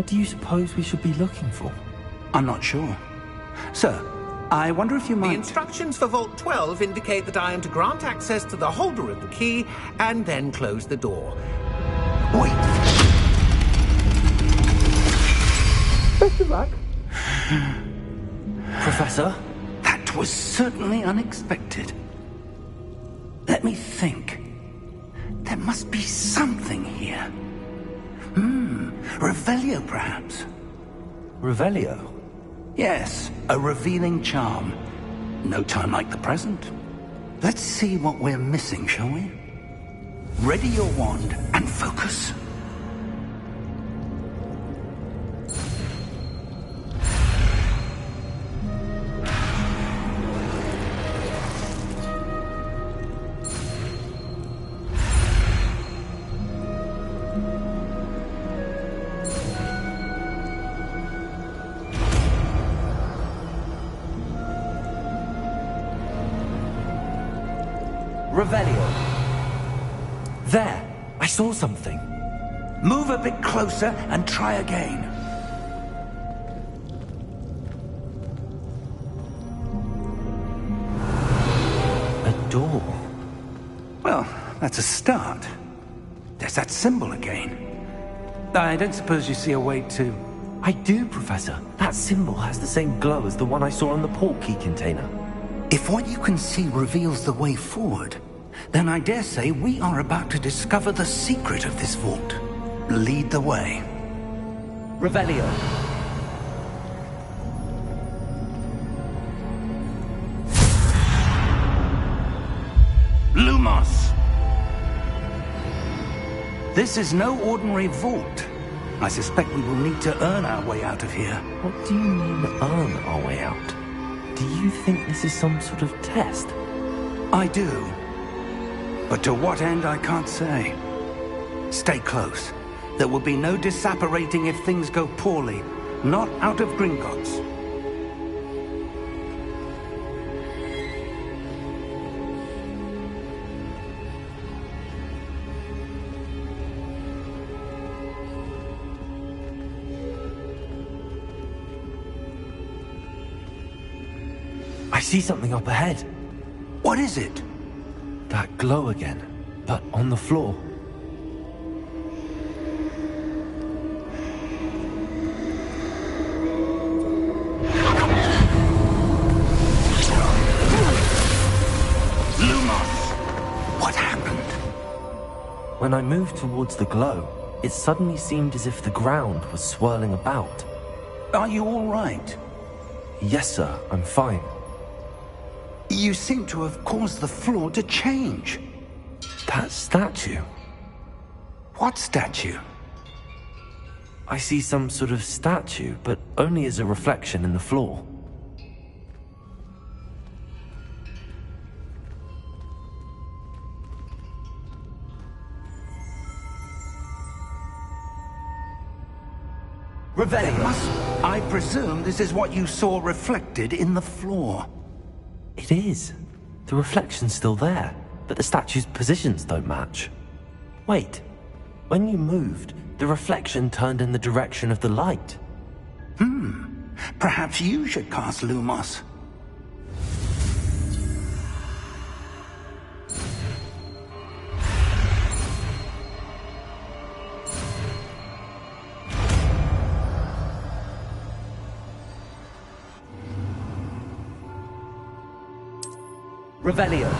What do you suppose we should be looking for? I'm not sure. Sir, I wonder if you might... The instructions for Vault 12 indicate that I am to grant access to the holder of the key and then close the door. Wait! Best of luck. Professor? That was certainly unexpected. Let me think. There must be something here. Revelio, perhaps? Revelio? Yes, a revealing charm. No time like the present. Let's see what we're missing, shall we? Ready your wand and focus. Revelio. There! I saw something. Move a bit closer and try again. A door. Well, that's a start. There's that symbol again. I don't suppose you see a way to... I do, Professor. That symbol has the same glow as the one I saw on the port key container. If what you can see reveals the way forward, then I dare say we are about to discover the secret of this vault. Lead the way. Revelio. Lumos! This is no ordinary vault. I suspect we will need to earn our way out of here. What do you mean, earn our way out? Do you think this is some sort of test? I do. But to what end, I can't say. Stay close. There will be no disapparating if things go poorly. Not out of Gringotts. I see something up ahead. What is it? That glow again, but on the floor. Lumos! What happened? When I moved towards the glow, it suddenly seemed as if the ground was swirling about. Are you all right? Yes, sir, I'm fine. You seem to have caused the floor to change. That statue. What statue? I see some sort of statue, but only as a reflection in the floor. Revelio. I presume this is what you saw reflected in the floor. It is. The reflection's still there, but the statue's positions don't match. Wait. When you moved, the reflection turned in the direction of the light. Perhaps you should cast Lumos. Revelio.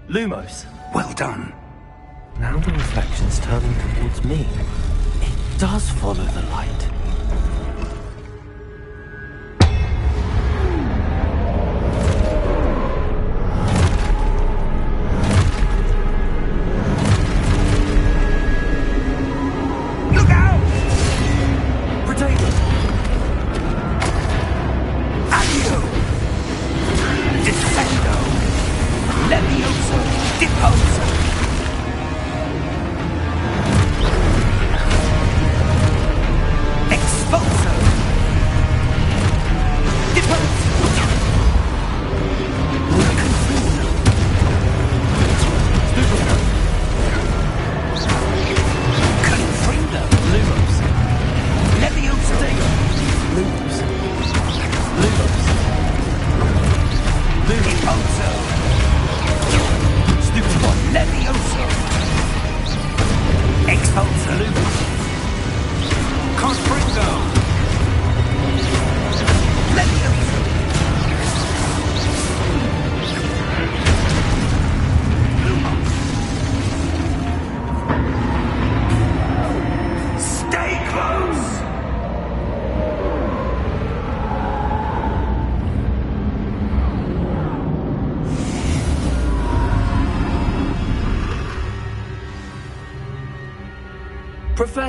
Lumos. Well done. Now the reflection's turning towards me. It does follow the light. Look out! Protego! Accio! Defendo! Levioso! Deposo!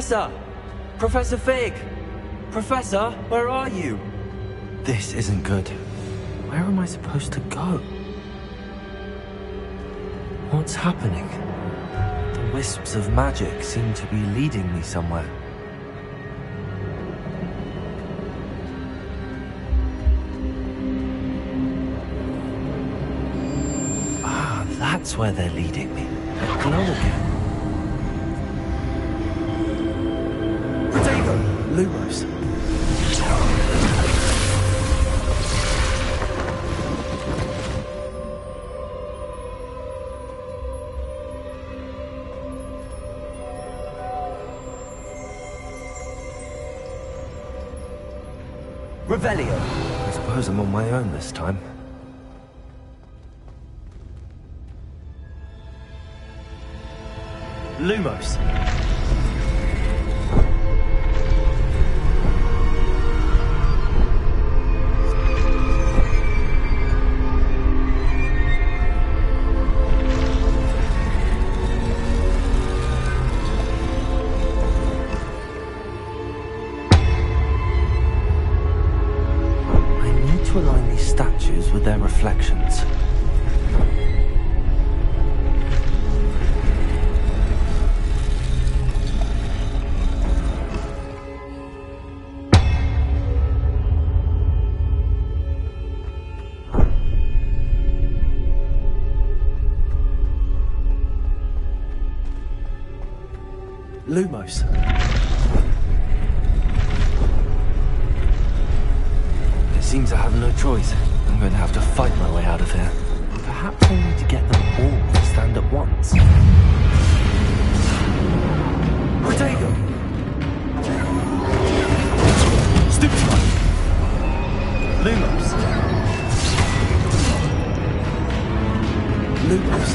Professor! Professor Fig! Professor, where are you? This isn't good. Where am I supposed to go? What's happening? The wisps of magic seem to be leading me somewhere. Ah, that's where they're leading me. They glow again. Lumos. Revelio. I suppose I'm on my own this time. Lumos. To align these statues with their reflections. Lumos. Seems I have no choice. I'm going to have to fight my way out of here. Perhaps I need to get them all to stand at once. Protego! Stupefy! Lumos! Lumos!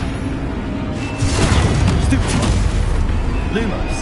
Stupefy! Lumos!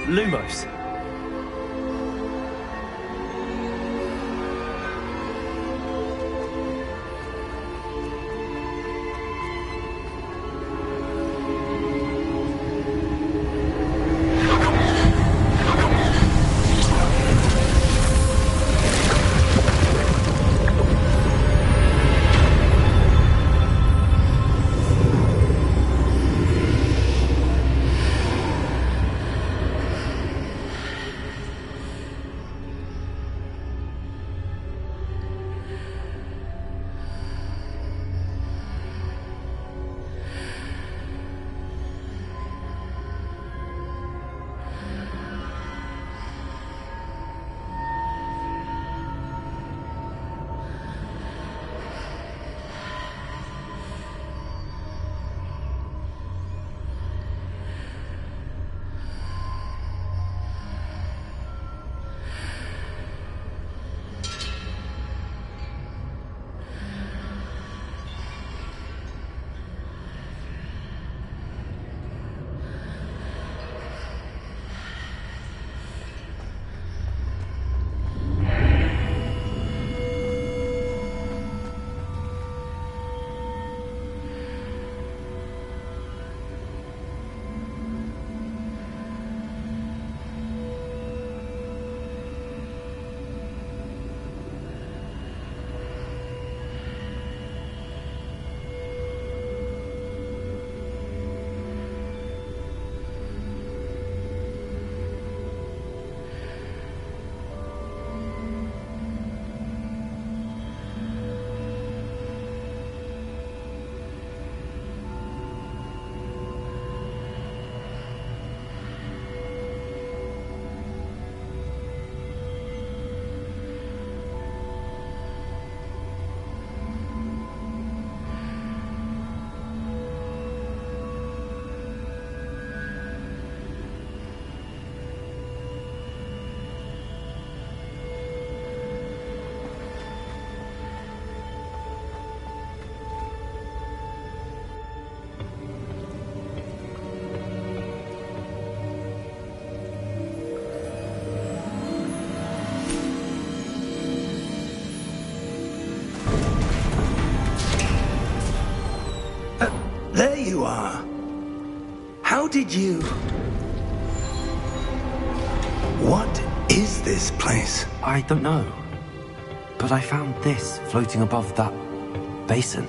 Lumos. There you are. How did you... What is this place? I don't know. But I found this floating above that basin.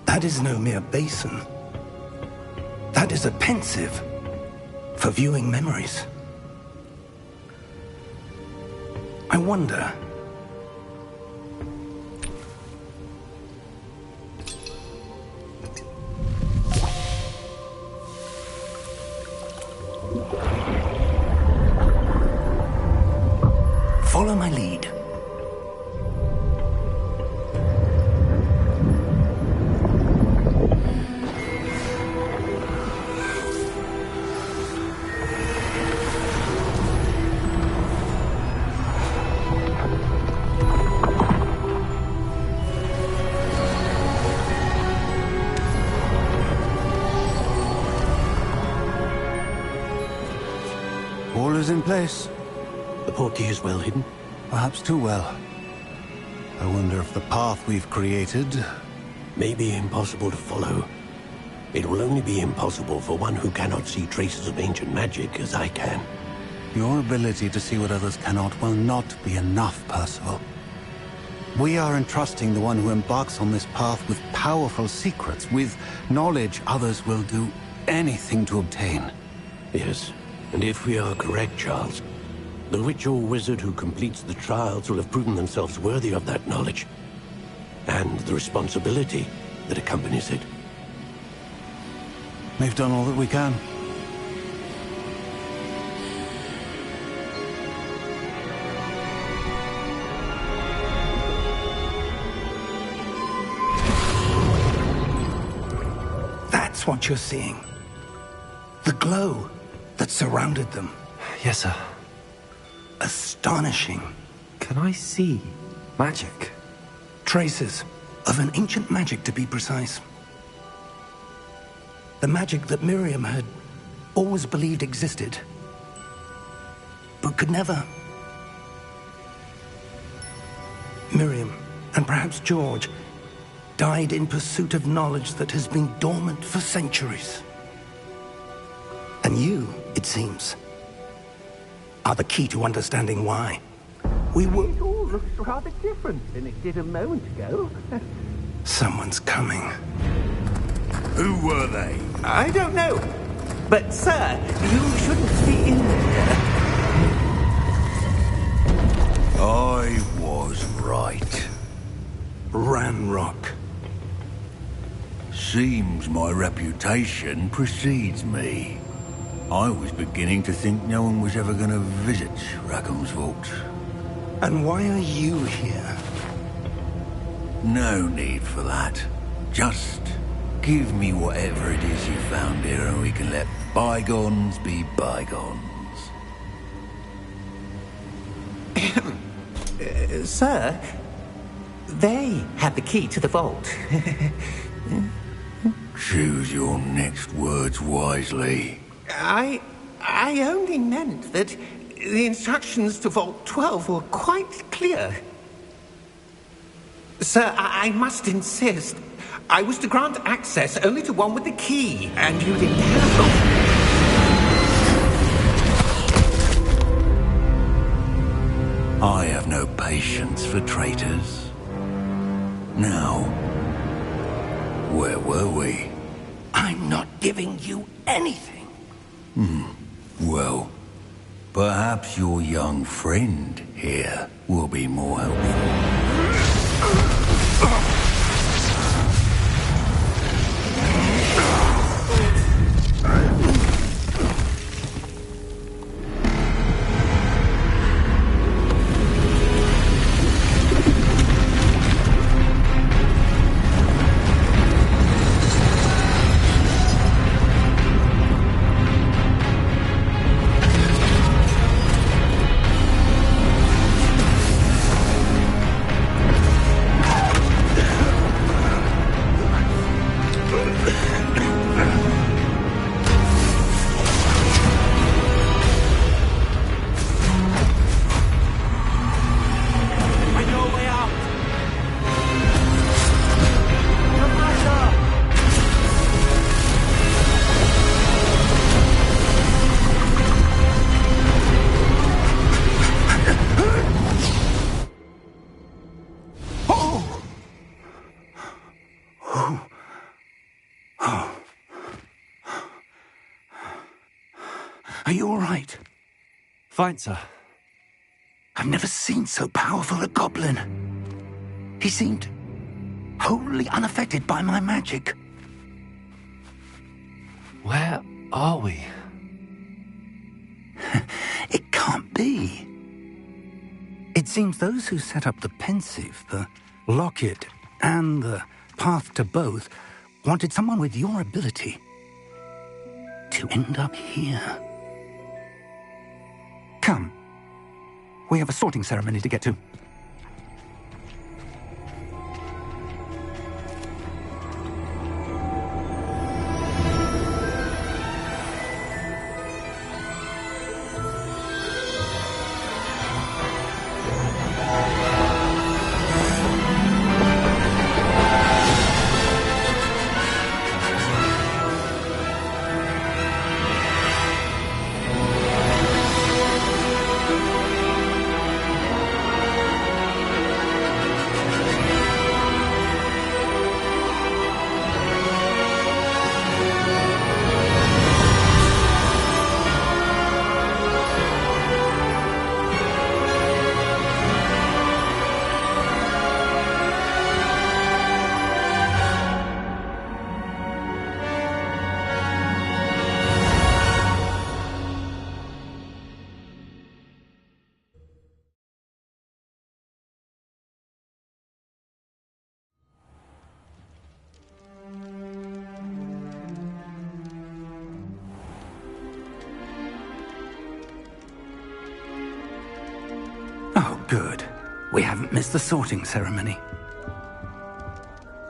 That is no mere basin. That is a pensive for viewing memories. I wonder... Follow my lead. All is in place. The portkey is well hidden. Perhaps too well. I wonder if the path we've created... May be impossible to follow. It will only be impossible for one who cannot see traces of ancient magic as I can. Your ability to see what others cannot will not be enough, Percival. We are entrusting the one who embarks on this path with powerful secrets, with knowledge others will do anything to obtain. Yes, and if we are correct, Charles, the witch or wizard who completes the trials will have proven themselves worthy of that knowledge, and the responsibility that accompanies it. We've done all that we can. That's what you're seeing. The glow that surrounded them. Yes, sir. Astonishing. Can I see magic? Traces of an ancient magic, to be precise. The magic that Miriam had always believed existed, but could never. Miriam, and perhaps George, died in pursuit of knowledge that has been dormant for centuries. And you, it seems, are the key to understanding why. We were... It all looks rather different than it did a moment ago. Someone's coming. Who were they? I don't know. But, sir, you shouldn't be in there. I was right. Ranrock. Seems my reputation precedes me. I was beginning to think no one was ever going to visit Rackham's vault. And why are you here? No need for that. Just give me whatever it is you found here and we can let bygones be bygones. Sir, they had the key to the vault. Choose your next words wisely. I only meant that the instructions to Vault 12 were quite clear. Sir, I must insist. I was to grant access only to one with the key, and you didn't have. I have no patience for traitors. Now, where were we? I'm not giving you anything. Well, perhaps your young friend here will be more helpful. Are you all right? Fine, sir. I've never seen so powerful a goblin. He seemed wholly unaffected by my magic. Where are we? It can't be. It seems those who set up the pensive, the locket, and the path to both wanted someone with your ability to end up here. Come. We have a sorting ceremony to get to. Oh, good. We haven't missed the sorting ceremony.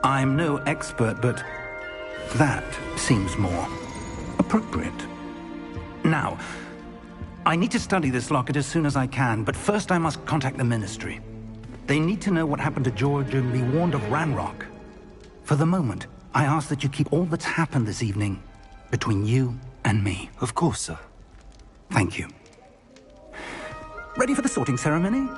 I'm no expert, but that seems more appropriate. Now, I need to study this locket as soon as I can, but first I must contact the Ministry. They need to know what happened to George and be warned of Ranrock. For the moment, I ask that you keep all that's happened this evening between you and me. Of course, sir. Thank you. Ready for the sorting ceremony?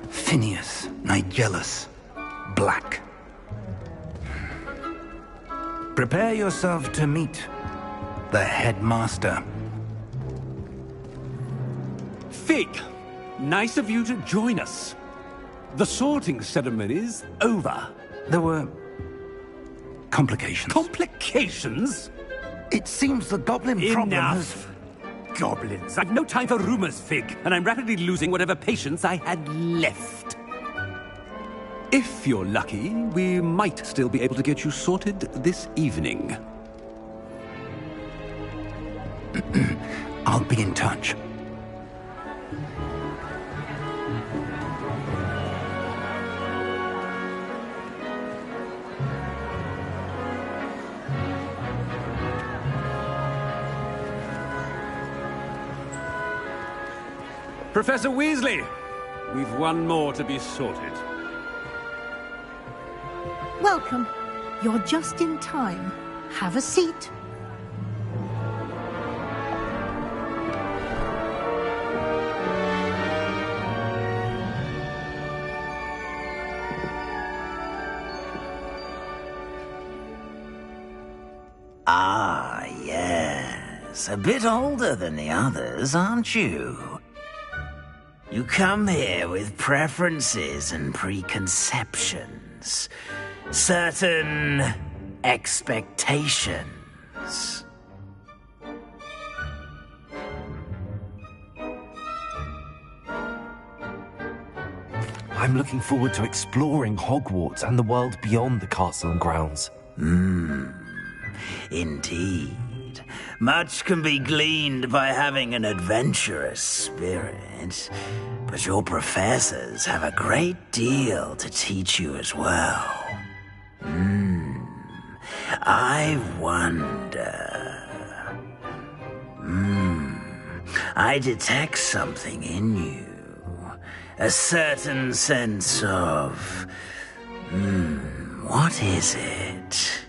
Phineas, Nigellus, Black. Prepare yourself to meet the headmaster. Fig, nice of you to join us. The sorting ceremony's over. There were complications. Complications? It seems the goblin problem has... Enough! Goblins. I've no time for rumors, Fig, and I'm rapidly losing whatever patience I had left. If you're lucky, we might still be able to get you sorted this evening. I'll be in touch. Professor Weasley, we've one more to be sorted. Welcome. You're just in time. Have a seat. Ah, yes. A bit older than the others, aren't you? You come here with preferences and preconceptions. Certain expectations. I'm looking forward to exploring Hogwarts and the world beyond the castle and grounds. Indeed. Much can be gleaned by having an adventurous spirit, but your professors have a great deal to teach you as well. I wonder... I detect something in you. A certain sense of... what is it?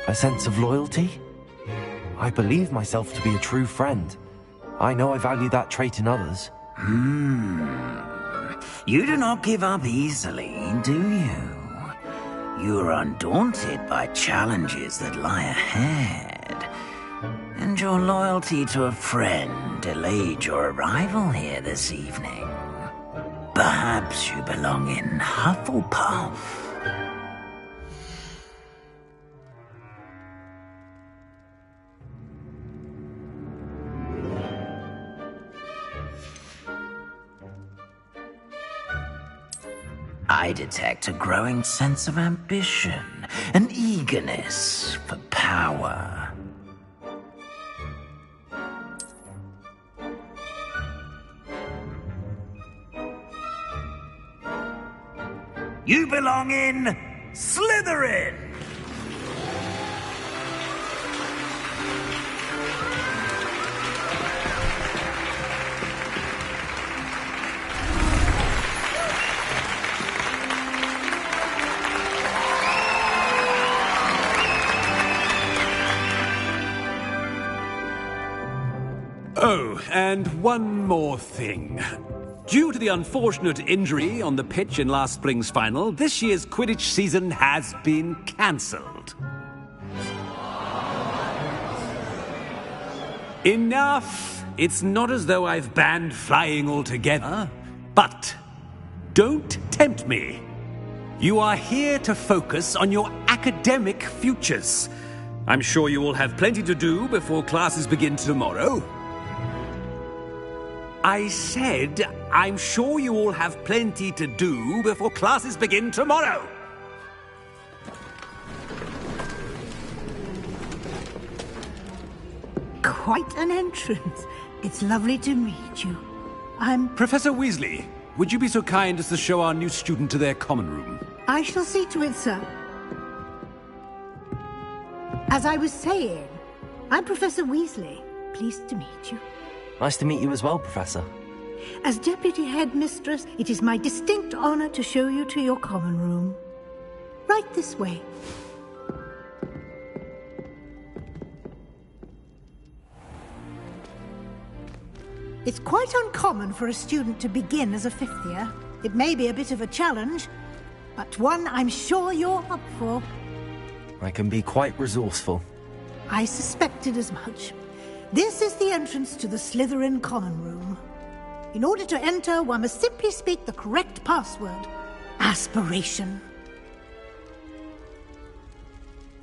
A sense of loyalty? I believe myself to be a true friend. I know I value that trait in others. You do not give up easily, do you? You are undaunted by challenges that lie ahead. And your loyalty to a friend delayed your arrival here this evening. Perhaps you belong in Hufflepuff. I detect a growing sense of ambition, an eagerness for power. You belong in Slytherin! Oh, and one more thing. Due to the unfortunate injury on the pitch in last spring's final, this year's Quidditch season has been cancelled. Enough! It's not as though I've banned flying altogether, but don't tempt me. You are here to focus on your academic futures. I'm sure you will have plenty to do before classes begin tomorrow. I said, I'm sure you all have plenty to do before classes begin tomorrow. Quite an entrance. It's lovely to meet you. I'm... Professor Weasley, would you be so kind as to show our new student to their common room? I shall see to it, sir. As I was saying, I'm Professor Weasley. Pleased to meet you. Nice to meet you as well, Professor. As Deputy Headmistress, it is my distinct honor to show you to your common room. Right this way. It's quite uncommon for a student to begin as a fifth year. It may be a bit of a challenge, but one I'm sure you're up for. I can be quite resourceful. I suspected as much. This is the entrance to the Slytherin common room. In order to enter, one must simply speak the correct password. Aspiration.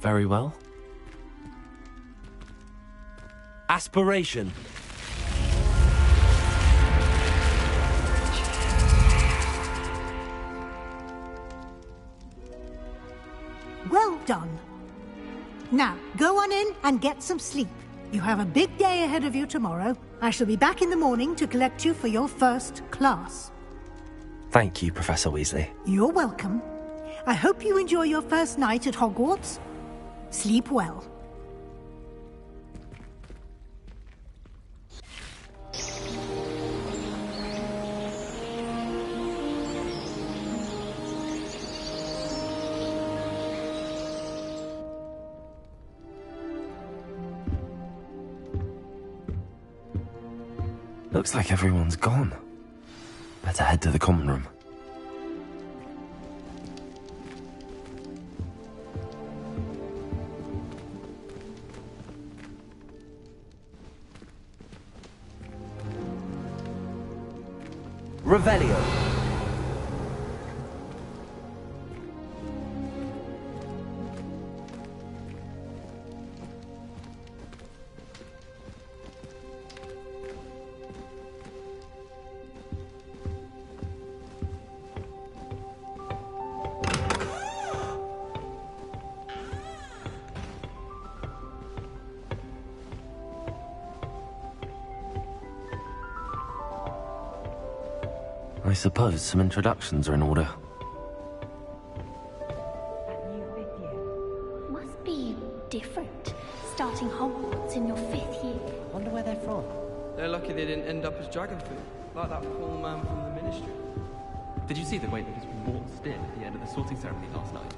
Very well. Aspiration. Well done. Now, go on in and get some sleep. You have a big day ahead of you tomorrow. I shall be back in the morning to collect you for your first class. Thank you, Professor Weasley. You're welcome. I hope you enjoy your first night at Hogwarts. Sleep well. Looks like everyone's gone. Better head to the common room. Revelio. I suppose some introductions are in order. Must be different, starting Hogwarts in your 5th year. Wonder where they're from. They're lucky they didn't end up as dragon food, like that poor man from the Ministry. Did you see the way that was waltzed in at the end of the sorting ceremony last night?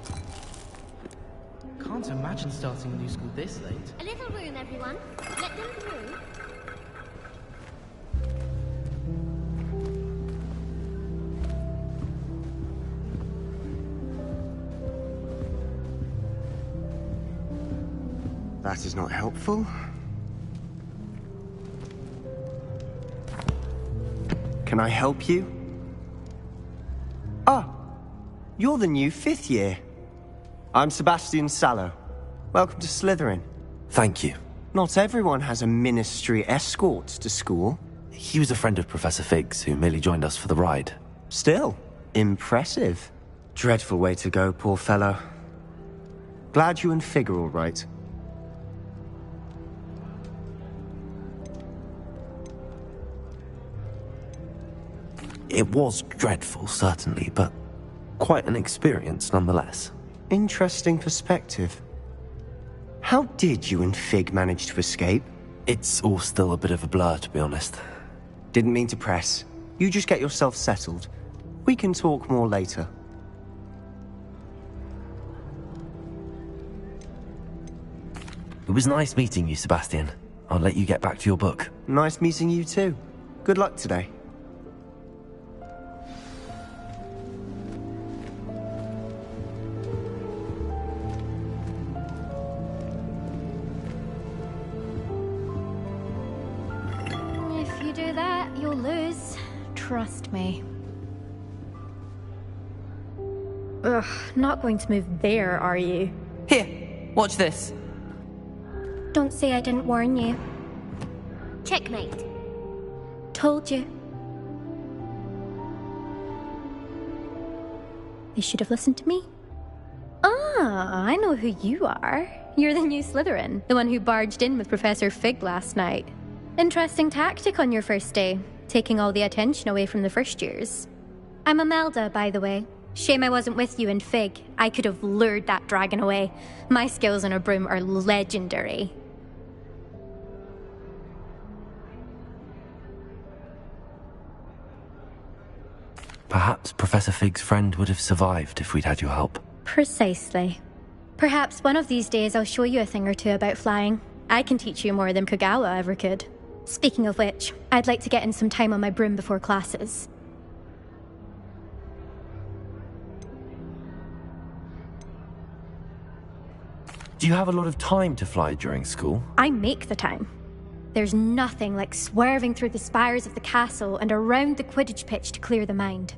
Can't imagine starting a new school this late. A little room, everyone. Let them through. That is not helpful. Can I help you? Ah, you're the new 5th year. I'm Sebastian Sallow. Welcome to Slytherin. Thank you. Not everyone has a ministry escort to school. He was a friend of Professor Fig's who merely joined us for the ride. Still, impressive. Dreadful way to go, poor fellow. Glad you and Fig are all right. It was dreadful, certainly, but quite an experience nonetheless. Interesting perspective. How did you and Fig manage to escape? It's all still a bit of a blur, to be honest. Didn't mean to press. You just get yourself settled. We can talk more later. It was nice meeting you, Sebastian. I'll let you get back to your book. Nice meeting you too. Good luck today. If you do that, you'll lose. Trust me. Ugh, not going to move there, are you? Here, watch this. Don't say I didn't warn you. Checkmate. Told you. They should have listened to me. Ah, I know who you are. You're the new Slytherin, the one who barged in with Professor Fig last night. Interesting tactic on your first day, taking all the attention away from the first years. I'm Imelda, by the way. Shame I wasn't with you in Fig. I could have lured that dragon away. My skills on a broom are legendary. Perhaps Professor Fig's friend would have survived if we'd had your help. Precisely. Perhaps one of these days I'll show you a thing or two about flying. I can teach you more than Kogawa ever could. Speaking of which, I'd like to get in some time on my broom before classes. Do you have a lot of time to fly during school? I make the time. There's nothing like swerving through the spires of the castle and around the Quidditch pitch to clear the mind.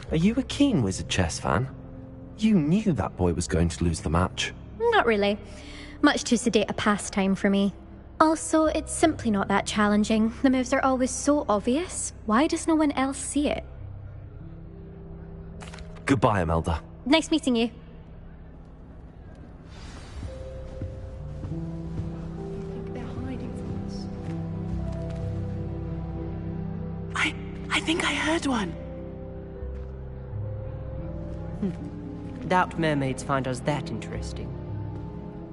Are you a keen Wizard chess fan? You knew that boy was going to lose the match. Not really. Much too sedate a pastime for me. Also, it's simply not that challenging. The moves are always so obvious. Why does no one else see it? Goodbye, Imelda. Nice meeting you. I think I heard one. Doubt mermaids find us that interesting.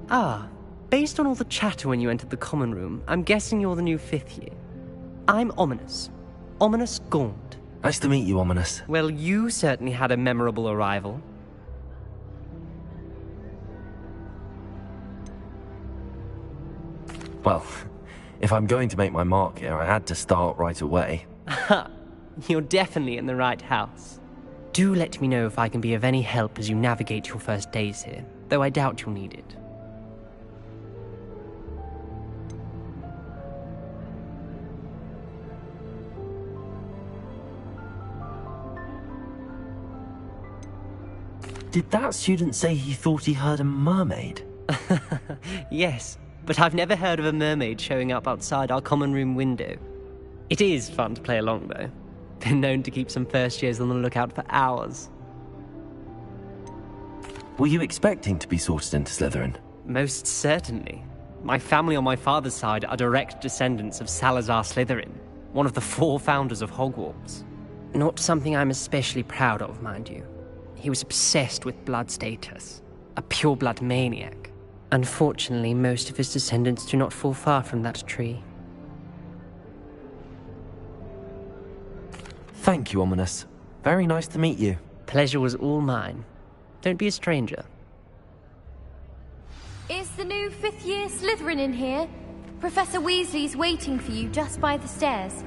Ah, based on all the chatter when you entered the common room, I'm guessing you're the new 5th year. I'm Ominous. Ominous Gaunt. Nice to meet you, Ominous. Well, you certainly had a memorable arrival. Well, if I'm going to make my mark here, I had to start right away. Ha! You're definitely in the right house. Do let me know if I can be of any help as you navigate your first days here, though I doubt you'll need it. Did that student say he thought he heard a mermaid? Yes, but I've never heard of a mermaid showing up outside our common room window. It is fun to play along, though. Been known to keep some first years on the lookout for hours. Were you expecting to be sorted into Slytherin? Most certainly. My family on my father's side are direct descendants of Salazar Slytherin, one of the 4 founders of Hogwarts. Not something I'm especially proud of, mind you. He was obsessed with blood status, a pure-blood maniac. Unfortunately, most of his descendants do not fall far from that tree. Thank you, Ominous. Very nice to meet you. Pleasure was all mine. Don't be a stranger. Is the new 5th year Slytherin in here? Professor Weasley's waiting for you just by the stairs.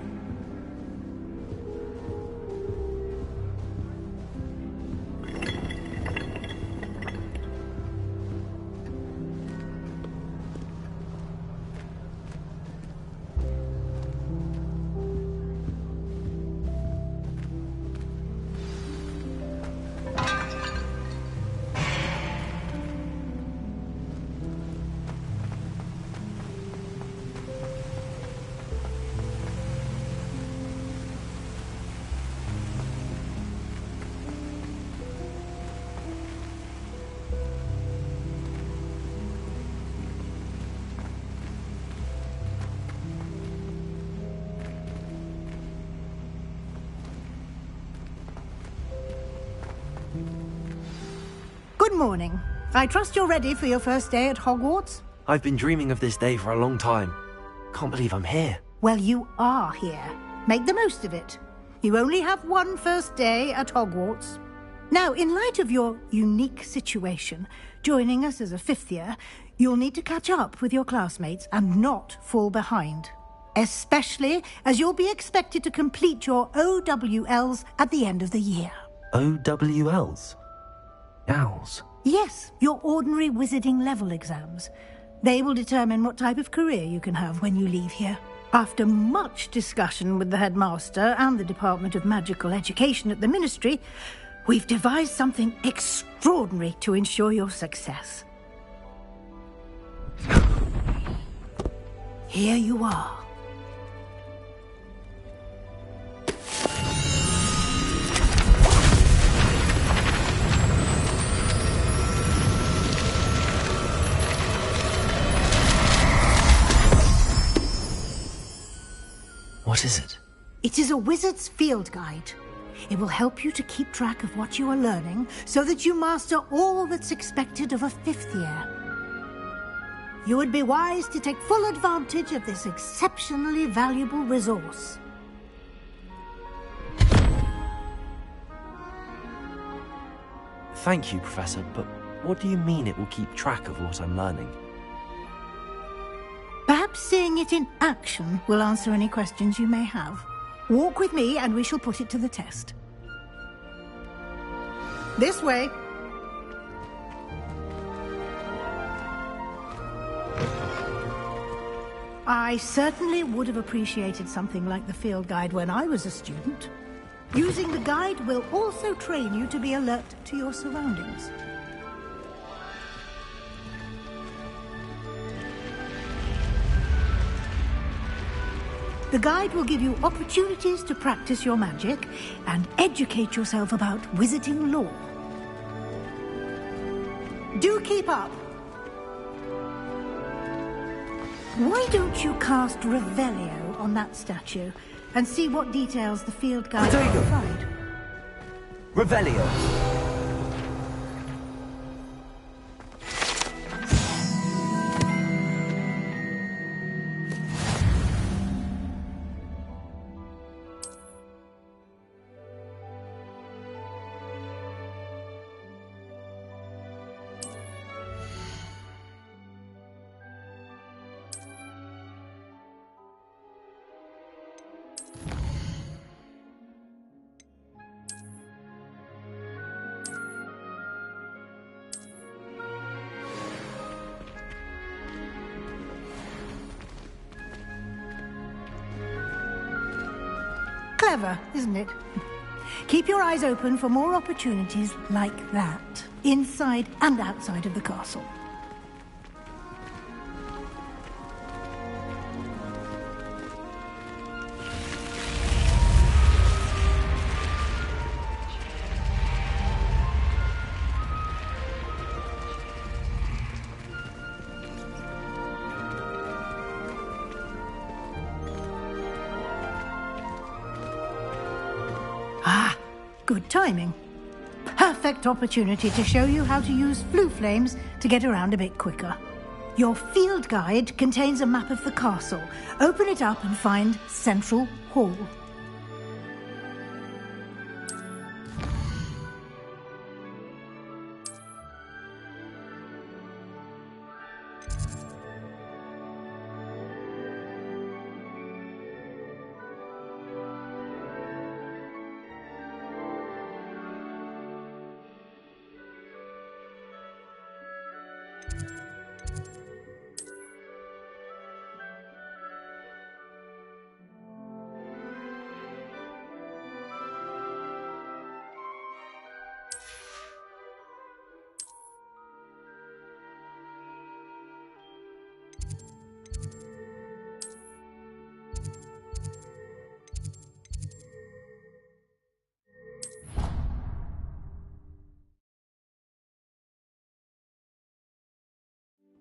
Good morning. I trust you're ready for your first day at Hogwarts? I've been dreaming of this day for a long time. Can't believe I'm here. Well, you are here. Make the most of it. You only have one first day at Hogwarts. Now, in light of your unique situation, joining us as a 5th year, you'll need to catch up with your classmates and not fall behind. Especially as you'll be expected to complete your OWLs at the end of the year. OWLs? Owls? Yes, your ordinary wizarding level exams. They will determine what type of career you can have when you leave here. After much discussion with the headmaster and the Department of Magical Education at the Ministry, we've devised something extraordinary to ensure your success. Here you are. What is it? It is a wizard's field guide. It will help you to keep track of what you are learning so that you master all that's expected of a 5th year. You would be wise to take full advantage of this exceptionally valuable resource. Thank you, Professor, but what do you mean it will keep track of what I'm learning? Perhaps seeing it in action will answer any questions you may have. Walk with me and we shall put it to the test. This way. I certainly would have appreciated something like the field guide when I was a student. Using the guide will also train you to be alert to your surroundings. The guide will give you opportunities to practice your magic and educate yourself about wizarding lore. Do keep up. Why don't you cast Revelio on that statue and see what details the field guide will provide? Revelio! Clever, isn't it? Keep your eyes open for more opportunities like that, inside and outside of the castle. Good timing. Perfect opportunity to show you how to use flue flames to get around a bit quicker. Your field guide contains a map of the castle. Open it up and find Central Hall.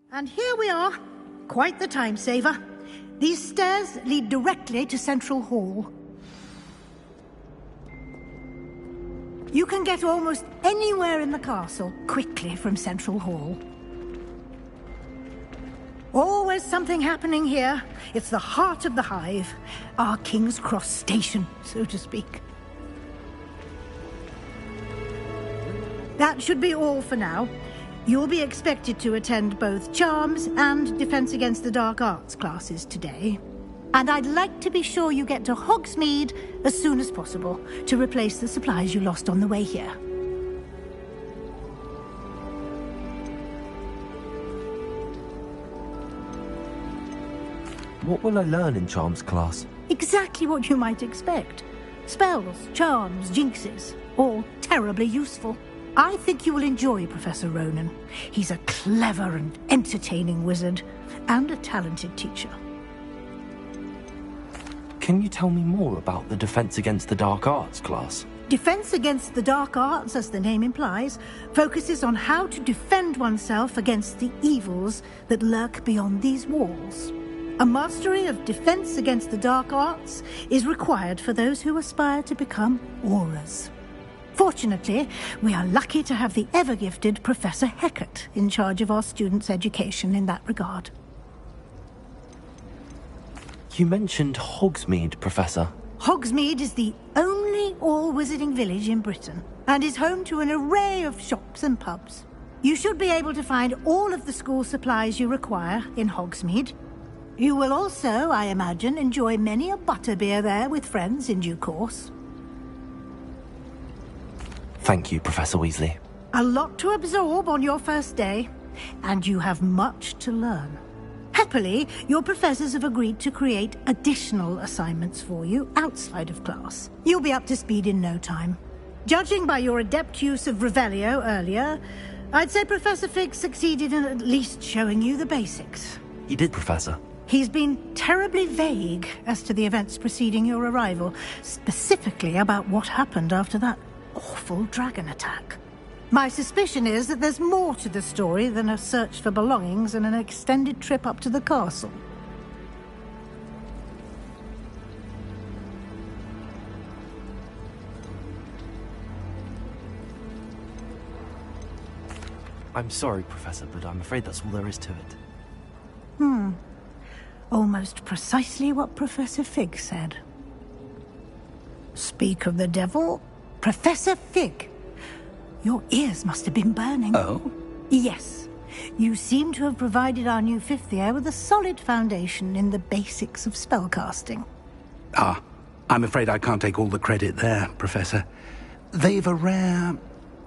And here we are. Quite the time saver. These stairs lead directly to Central Hall. You can get almost anywhere in the castle quickly from Central Hall. Always something happening here. It's the heart of the hive. Our King's Cross station, so to speak. That should be all for now. You'll be expected to attend both Charms and Defense Against the Dark Arts classes today. And I'd like to be sure you get to Hogsmeade as soon as possible to replace the supplies you lost on the way here. What will I learn in Charms class? Exactly what you might expect. Spells, charms, jinxes, all terribly useful. I think you will enjoy Professor Ronan. He's a clever and entertaining wizard, and a talented teacher. Can you tell me more about the Defense Against the Dark Arts class? Defense Against the Dark Arts, as the name implies, focuses on how to defend oneself against the evils that lurk beyond these walls. A mastery of Defense Against the Dark Arts is required for those who aspire to become Aurors. Fortunately, we are lucky to have the ever-gifted Professor Hecat in charge of our students' education in that regard. You mentioned Hogsmeade, Professor. Hogsmeade is the only all-wizarding village in Britain, and is home to an array of shops and pubs. You should be able to find all of the school supplies you require in Hogsmeade. You will also, I imagine, enjoy many a butterbeer there with friends in due course. Thank you, Professor Weasley. A lot to absorb on your first day, and you have much to learn. Happily, your professors have agreed to create additional assignments for you outside of class. You'll be up to speed in no time. Judging by your adept use of Revelio earlier, I'd say Professor Fig succeeded in at least showing you the basics. He did, Professor. He's been terribly vague as to the events preceding your arrival, specifically about what happened after that awful dragon attack. My suspicion is that there's more to the story than a search for belongings and an extended trip up to the castle. I'm sorry, Professor, but I'm afraid that's all there is to it. Almost precisely what Professor Fig said. Speak of the devil, Professor Fig. Your ears must have been burning. Oh? Yes. You seem to have provided our new fifth year with a solid foundation in the basics of spellcasting. Ah, I'm afraid I can't take all the credit there, Professor. They've a rare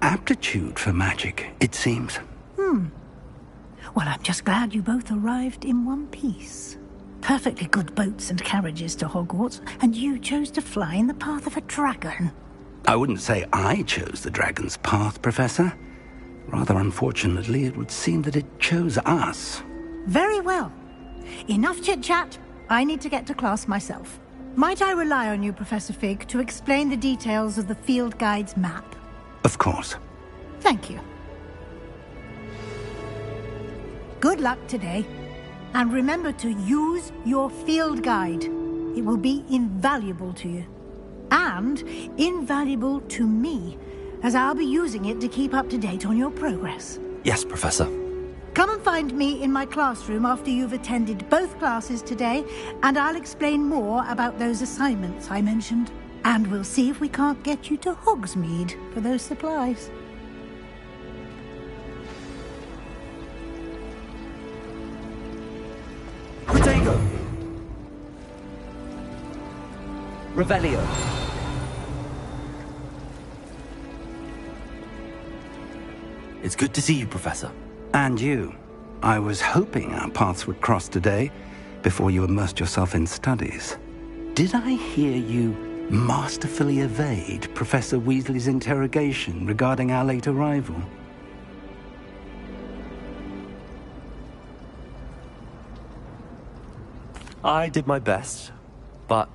aptitude for magic, it seems. Well, I'm just glad you both arrived in one piece. Perfectly good boats and carriages to Hogwarts, and you chose to fly in the path of a dragon. I wouldn't say I chose the dragon's path, Professor. Rather unfortunately, it would seem that it chose us. Very well. Enough chit-chat. I need to get to class myself. Might I rely on you, Professor Fig, to explain the details of the field guide's map? Of course. Thank you. Good luck today. And remember to use your field guide. It will be invaluable to you. And invaluable to me, as I'll be using it to keep up to date on your progress. Yes, Professor. Come and find me in my classroom after you've attended both classes today, and I'll explain more about those assignments I mentioned. And we'll see if we can't get you to Hogsmeade for those supplies. Protego! Revelio. It's good to see you, Professor. And you. I was hoping our paths would cross today, before you immersed yourself in studies. Did I hear you masterfully evade Professor Weasley's interrogation regarding our late arrival? I did my best, but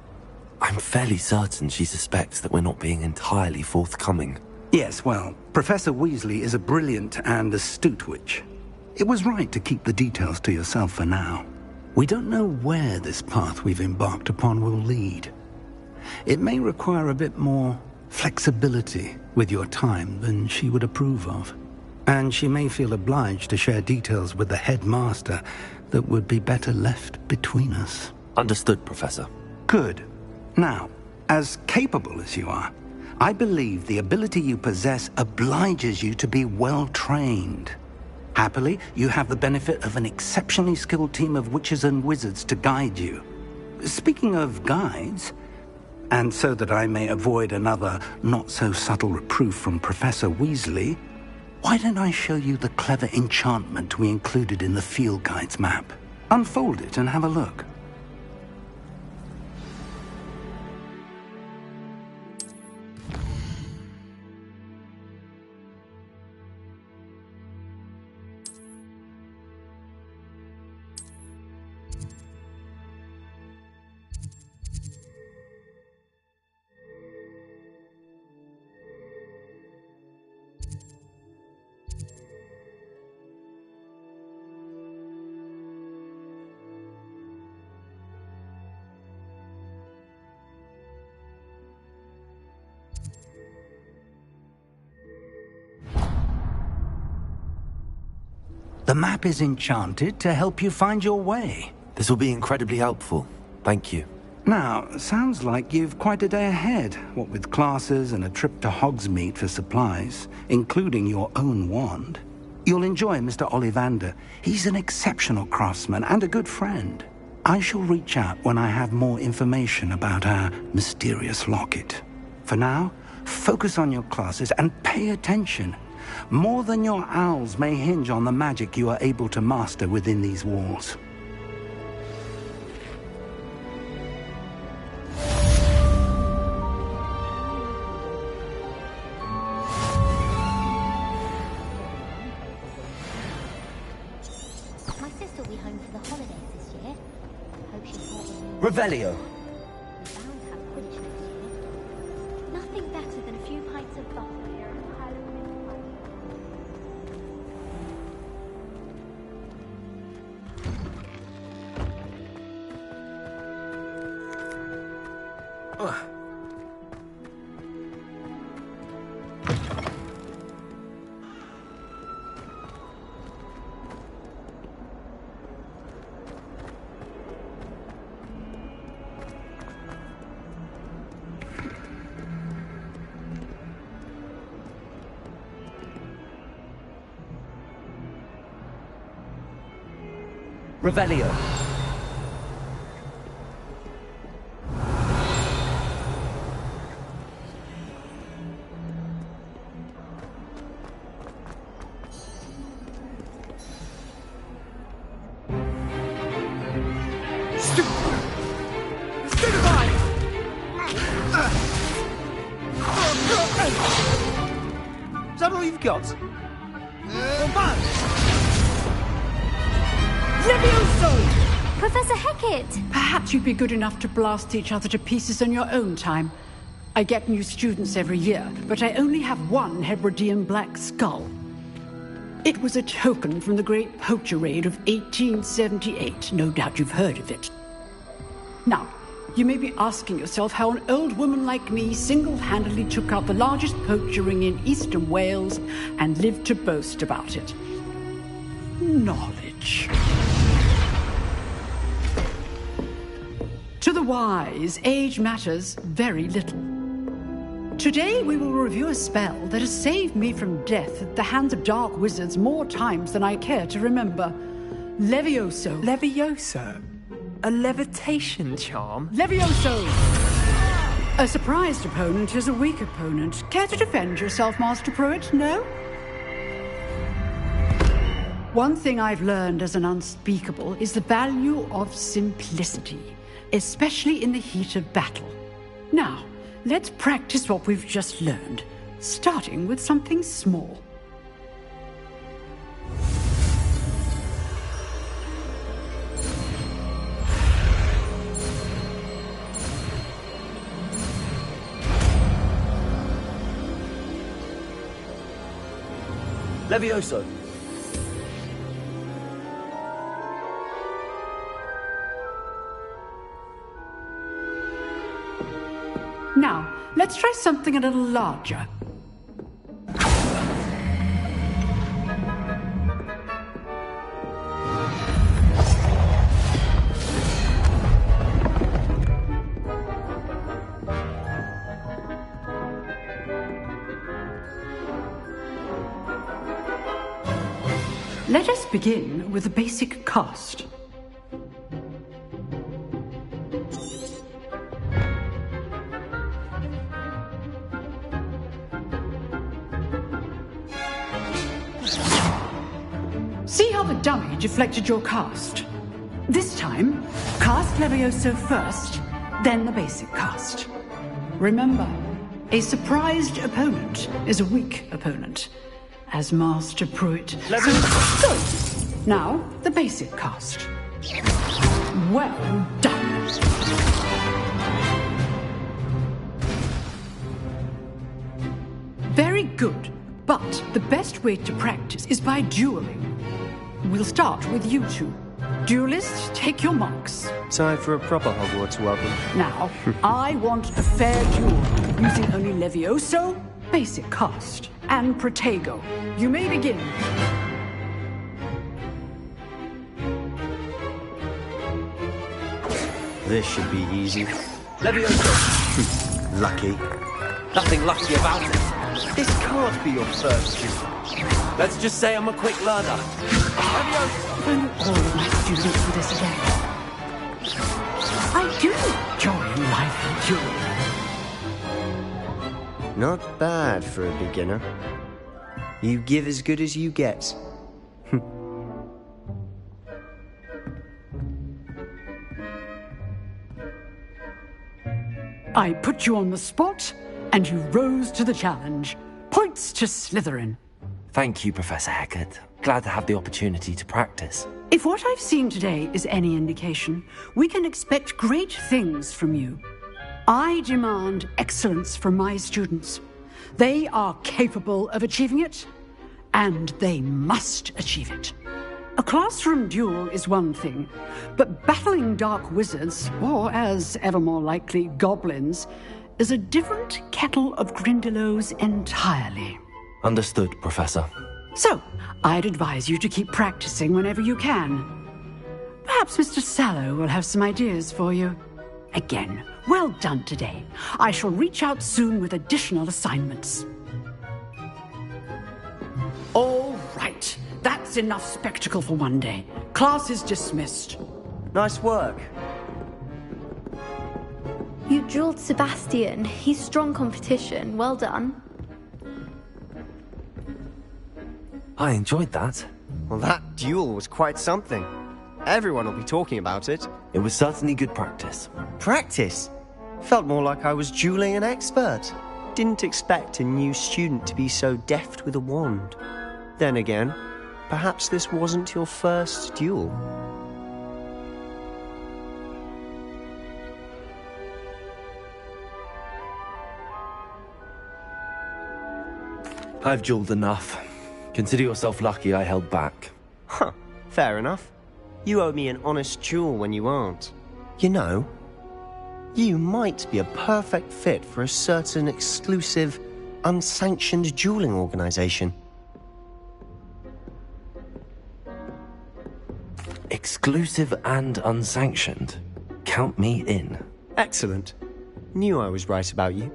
I'm fairly certain she suspects that we're not being entirely forthcoming. Yes, well, Professor Weasley is a brilliant and astute witch. It was right to keep the details to yourself for now. We don't know where this path we've embarked upon will lead. It may require a bit more flexibility with your time than she would approve of. And she may feel obliged to share details with the headmaster that would be better left between us. Understood, Professor. Good. Now, as capable as you are, I believe the ability you possess obliges you to be well trained. Happily, you have the benefit of an exceptionally skilled team of witches and wizards to guide you. Speaking of guides, and so that I may avoid another not-so-subtle reproof from Professor Weasley, why don't I show you the clever enchantment we included in the field guide's map? Unfold it and have a look. The map is enchanted to help you find your way. This will be incredibly helpful. Thank you. Now, sounds like you've quite a day ahead, what with classes and a trip to Hogsmeade for supplies, including your own wand. You'll enjoy Mr. Ollivander. He's an exceptional craftsman and a good friend. I shall reach out when I have more information about our mysterious locket. For now, focus on your classes and pay attention. More than your owls may hinge on the magic you are able to master within these walls. My sister will be home for the holidays this year. Hope she's brought with me. Revelio. We're bound to have Quidditch next year. Nothing better than a few pints of butter here at the Highland Park. Revelio. Is that all you've got? Levioso! Professor Hecat! Perhaps you'd be good enough to blast each other to pieces on your own time. I get new students every year, but I only have one Hebridean black skull. It was a token from the Great Poacher Raid of 1878. No doubt you've heard of it. Now, you may be asking yourself how an old woman like me single-handedly took out the largest poacher ring in eastern Wales and lived to boast about it. Knowledge. To the wise, age matters very little. Today we will review a spell that has saved me from death at the hands of dark wizards more times than I care to remember. Levioso. Levioso? A levitation charm? Levioso! A surprised opponent is a weak opponent. Care to defend yourself, Master Pruitt? No? One thing I've learned as an unspeakable is the value of simplicity, especially in the heat of battle. Now, let's practice what we've just learned, starting with something small. Levioso. Now, let's try something a little larger. Let us begin with the basic cast. See how the dummy deflected your cast? This time, cast Levioso first, then the basic cast. Remember, a surprised opponent is a weak opponent, as Master Pruitt. Good. Now, the basic cast. Well done. Very good, but the best way to practice is by dueling. We'll start with you two. Duelists, take your marks. Time for a proper Hogwarts welcome. Now, I want a fair duel, using only Levioso, basic cast, and Protego. You may begin. This should be easy. Levioso! Lucky. Nothing lucky about it. This can't be your first duel. Let's just say I'm a quick learner. When all of my students do this again. I do enjoy life and duel. Not bad for a beginner. You give as good as you get. I put you on the spot, and you rose to the challenge. Points to Slytherin. Thank you, Professor Hecat. Glad to have the opportunity to practice. If what I've seen today is any indication, we can expect great things from you. I demand excellence from my students. They are capable of achieving it, and they must achieve it. A classroom duel is one thing, but battling dark wizards, or as ever more likely, goblins, is a different kettle of Grindylows entirely. Understood, Professor. So, I'd advise you to keep practicing whenever you can. Perhaps Mr. Sallow will have some ideas for you. Again, well done today. I shall reach out soon with additional assignments. All right. That's enough spectacle for one day. Class is dismissed. Nice work. You drilled Sebastian. He's strong competition. Well done. I enjoyed that. Well, that duel was quite something. Everyone will be talking about it. It was certainly good practice. Practice? Felt more like I was dueling an expert. Didn't expect a new student to be so deft with a wand. Then again, perhaps this wasn't your first duel. I've dueled enough. Consider yourself lucky I held back. Huh, fair enough. You owe me an honest duel when you aren't. You know, you might be a perfect fit for a certain exclusive, unsanctioned dueling organization. Exclusive and unsanctioned. Count me in. Excellent. Knew I was right about you.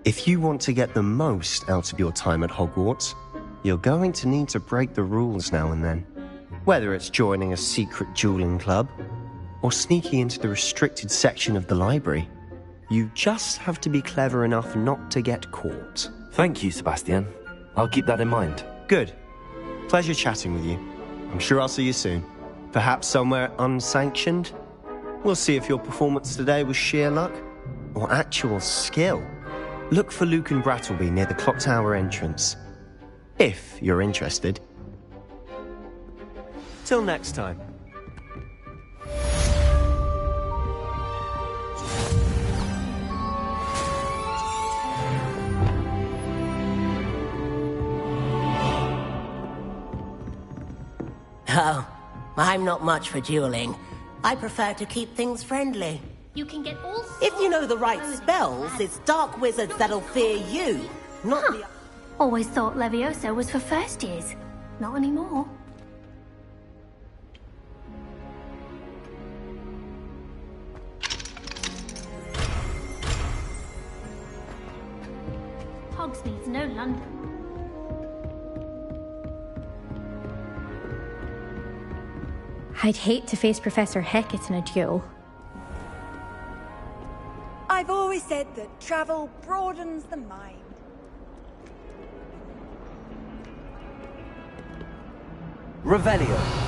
If you want to get the most out of your time at Hogwarts, you're going to need to break the rules now and then. Whether it's joining a secret dueling club, or sneaking into the restricted section of the library, you just have to be clever enough not to get caught. Thank you, Sebastian. I'll keep that in mind. Good. Pleasure chatting with you. I'm sure I'll see you soon. Perhaps somewhere unsanctioned? We'll see if your performance today was sheer luck, or actual skill. Look for Luke and Brattleby near the clock tower entrance. If you're interested. Till next time. Oh, I'm not much for dueling. I prefer to keep things friendly. You can get all If you know the right spells, it's dark wizards that'll fear you, not the... Always thought Levioso was for first years. Not anymore. Hogsmeade's no London. I'd hate to face Professor Hecat in a duel. I've always said that travel broadens the mind. Revelio.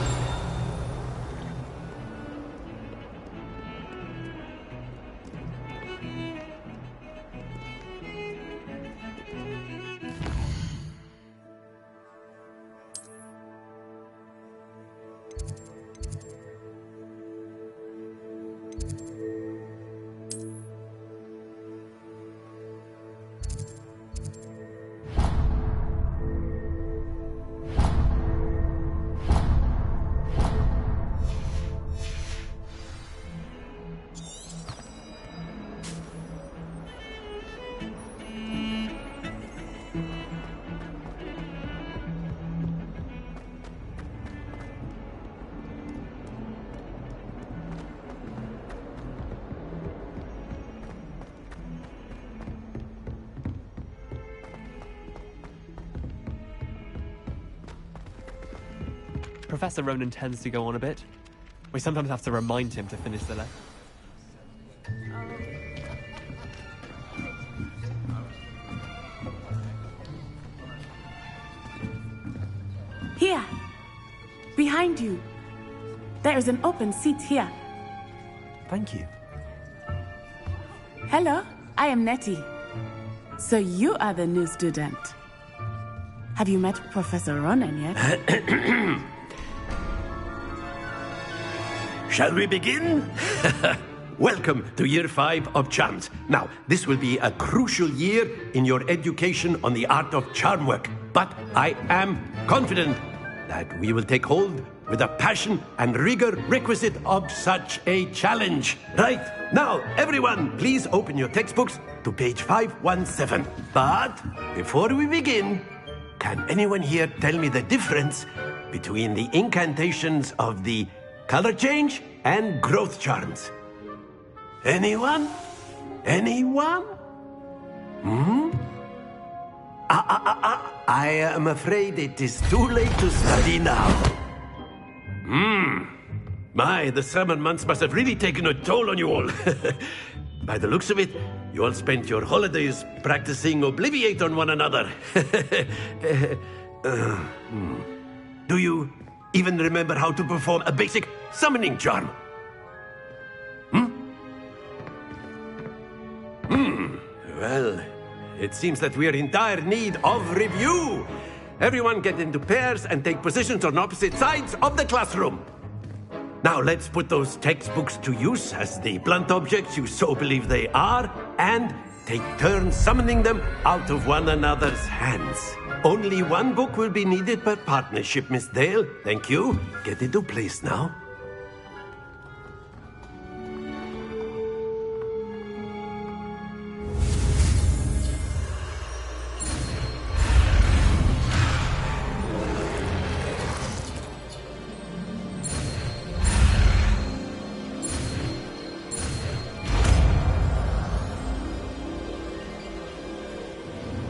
Professor Ronan tends to go on a bit. We sometimes have to remind him to finish the lesson. Here! Behind you! There is an open seat here. Thank you. Hello, I am Nettie. So you are the new student. Have you met Professor Ronan yet? Shall we begin? Welcome to Year 5 of Charms. Now, this will be a crucial year in your education on the art of charm work. But I am confident that we will take hold with the passion and rigor requisite of such a challenge. Right, now, everyone, please open your textbooks to page 517. But before we begin, can anyone here tell me the difference between the incantations of the color change and growth charms? Anyone? Anyone? I am afraid it is too late to study now. My, the summer months must have really taken a toll on you all. By the looks of it, you all spent your holidays practicing Obliviate on one another. Do you even remember how to perform a basic summoning charm? Well, it seems that we are in dire need of review. Everyone get into pairs and take positions on opposite sides of the classroom. Now let's put those textbooks to use as the blunt objects you so believe they are, and take turns summoning them out of one another's hands. Only one book will be needed per partnership, Miss Dale. Thank you. Get into place now.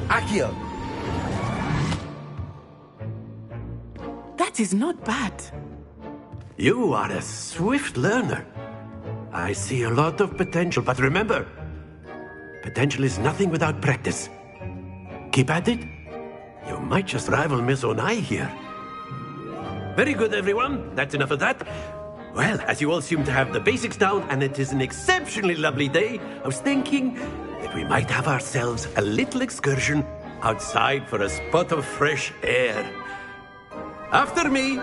Accio! That is not bad. You are a swift learner. I see a lot of potential, but remember, potential is nothing without practice. Keep at it. You might just rival Miss Onai here. Very good, everyone. That's enough of that. Well, as you all seem to have the basics down, and it is an exceptionally lovely day, I was thinking that we might have ourselves a little excursion outside for a spot of fresh air. After me.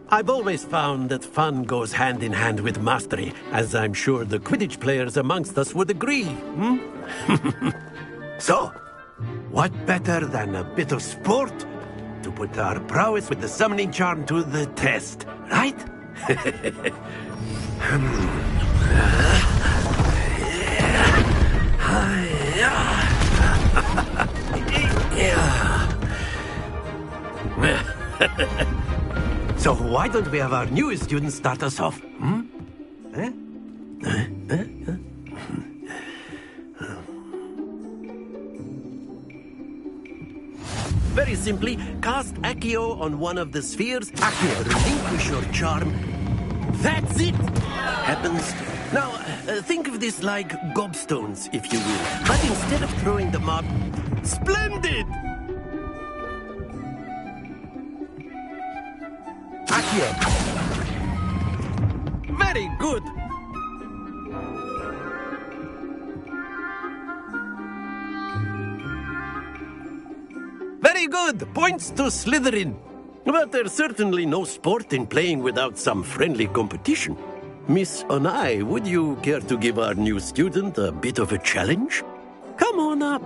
I've always found that fun goes hand in hand with mastery, as I'm sure the Quidditch players amongst us would agree. So, what better than a bit of sport to put our prowess with the summoning charm to the test, right? So why don't we have our newest student start us off? Very simply, cast Accio on one of the spheres. Accio, relinquish your charm. That's it! Happens. Now, think of this like gobstones, if you will. But instead of throwing them up... Splendid! Accio. Very good. Very good. Points to Slytherin. But there's certainly no sport in playing without some friendly competition. Miss Onai, would you care to give our new student a bit of a challenge? Come on up.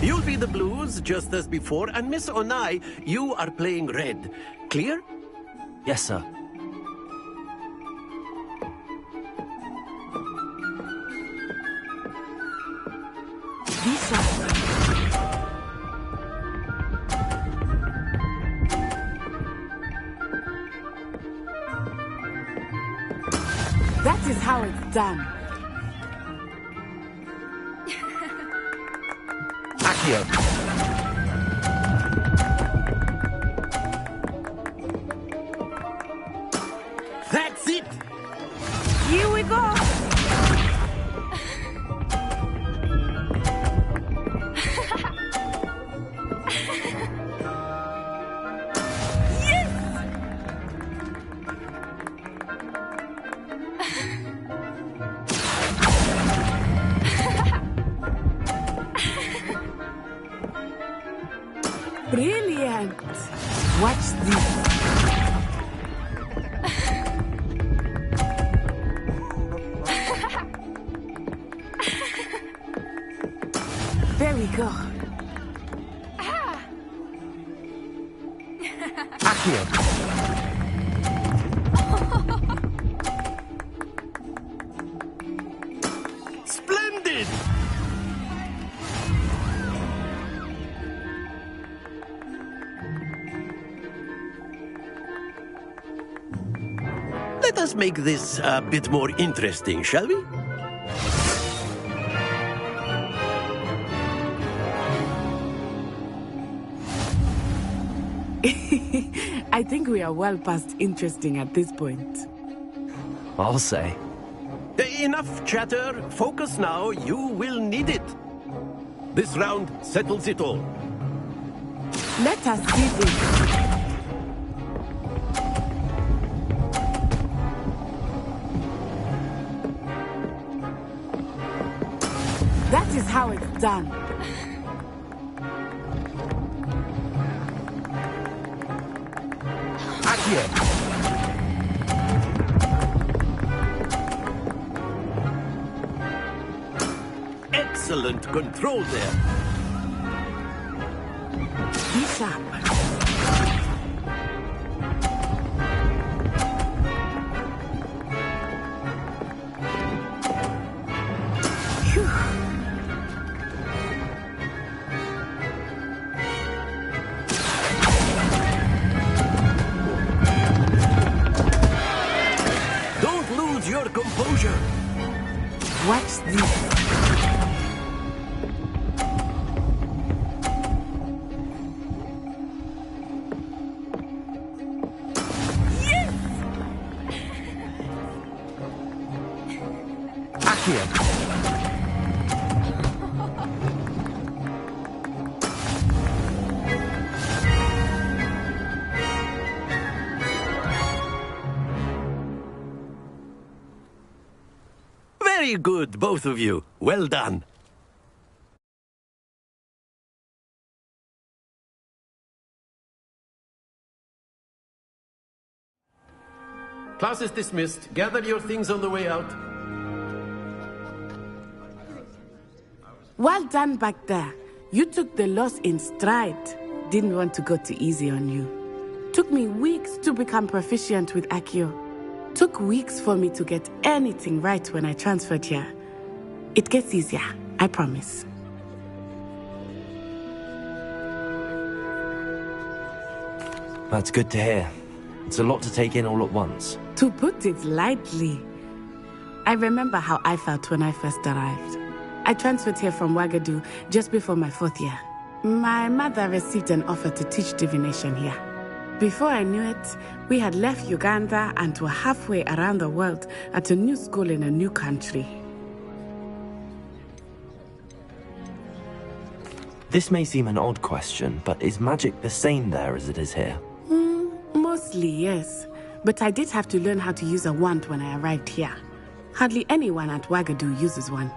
You'll be the blues, just as before, and Miss Onai, you are playing red. Clear? Yes, sir. is how it's done. Accio. That's it! Here we go! Brilliant! Watch this. There we go. Accio. Splendid! Let us make this a bit more interesting, shall we? I think we are well past interesting at this point. I'll say. Enough chatter. Focus now. You will need it. This round settles it all. Let us see this. That is how it's done. Excellent control there. Be sharp. Don't lose your composure. Watch this. Very good, both of you. Well done. Class is dismissed. Gather your things on the way out. Well done back there. You took the loss in stride. Didn't want to go too easy on you. Took me weeks to become proficient with Accio. Took weeks for me to get anything right when I transferred here. It gets easier, I promise. That's good to hear. It's a lot to take in all at once. To put it lightly, I remember how I felt when I first arrived. I transferred here from Wagadu just before my 4th year. My mother received an offer to teach divination here. Before I knew it, we had left Uganda and were halfway around the world at a new school in a new country. This may seem an odd question, but is magic the same there as it is here? Mostly, yes. But I did have to learn how to use a wand when I arrived here. Hardly anyone at Wagadu uses one.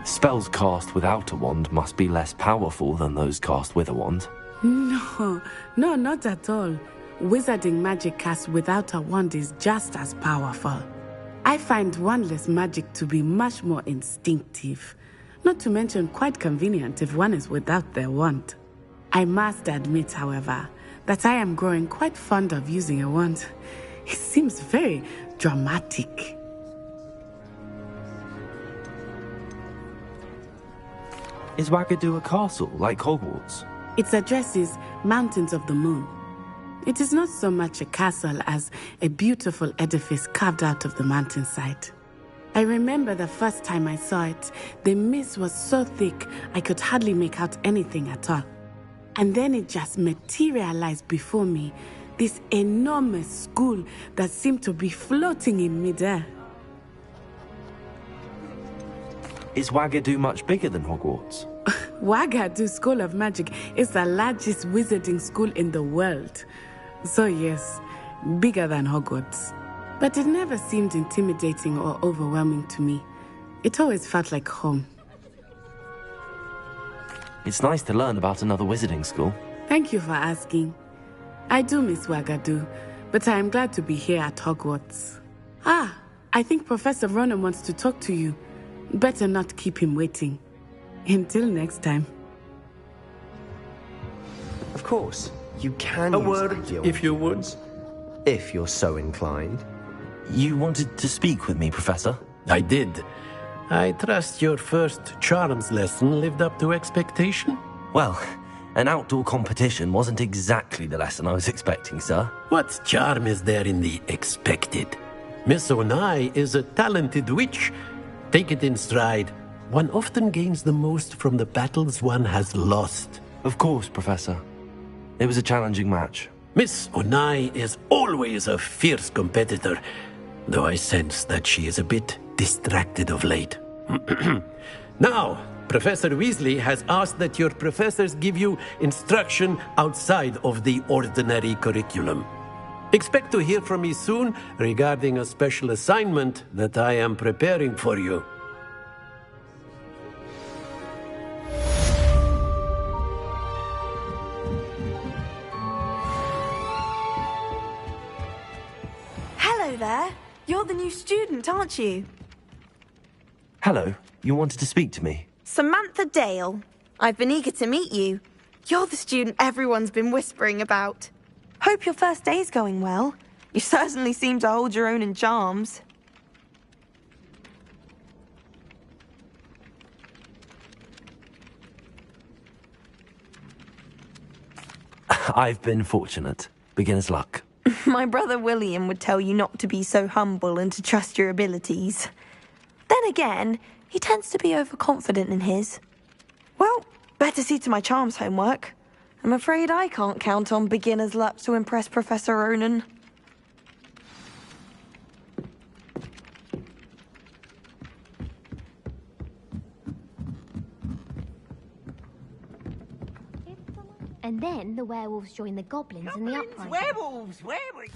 Spells cast without a wand must be less powerful than those cast with a wand. No, not at all. Wizarding magic cast without a wand is just as powerful. I find wandless magic to be much more instinctive. Not to mention quite convenient if one is without their wand. I must admit, however, that I am growing quite fond of using a wand. It seems very dramatic. Is Wagadu a castle like Hogwarts? Its address is Mountains of the Moon. It is not so much a castle as a beautiful edifice carved out of the mountainside. I remember the first time I saw it, the mist was so thick I could hardly make out anything at all. And then it just materialized before me, this enormous school that seemed to be floating in midair. Is Wagadu much bigger than Hogwarts? Wagadu School of Magic is the largest wizarding school in the world. So yes, bigger than Hogwarts. But it never seemed intimidating or overwhelming to me. It always felt like home. It's nice to learn about another wizarding school. Thank you for asking. I do miss Wagadu, but I am glad to be here at Hogwarts. Ah, I think Professor Ronan wants to talk to you. Better not keep him waiting. Until next time. Of course, you can A use word, ideal if you would. if you're so inclined. You wanted to speak with me, Professor? I did. I trust your first charms lesson lived up to expectation? Well, an outdoor competition wasn't exactly the lesson I was expecting, sir. What charm is there in the expected? Miss Onai is a talented witch. Take it in stride. One often gains the most from the battles one has lost. Of course, Professor. It was a challenging match. Miss Onai is always a fierce competitor, though I sense that she is a bit distracted of late. Now, Professor Weasley has asked that your professors give you instruction outside of the ordinary curriculum. Expect to hear from me soon regarding a special assignment that I am preparing for you. Hello there. You're the new student, aren't you? Hello, you wanted to speak to me? Samantha Dale. I've been eager to meet you. You're the student everyone's been whispering about. Hope your first day's going well. You certainly seem to hold your own in charms. I've been fortunate. Beginner's luck. My brother William would tell you not to be so humble and to trust your abilities. Then again, he tends to be overconfident in his. Well, better see to my charms homework. I'm afraid I can't count on beginner's luck to impress Professor Ronan. And then the werewolves join the goblins in the uprising. Werewolves! Werewolves!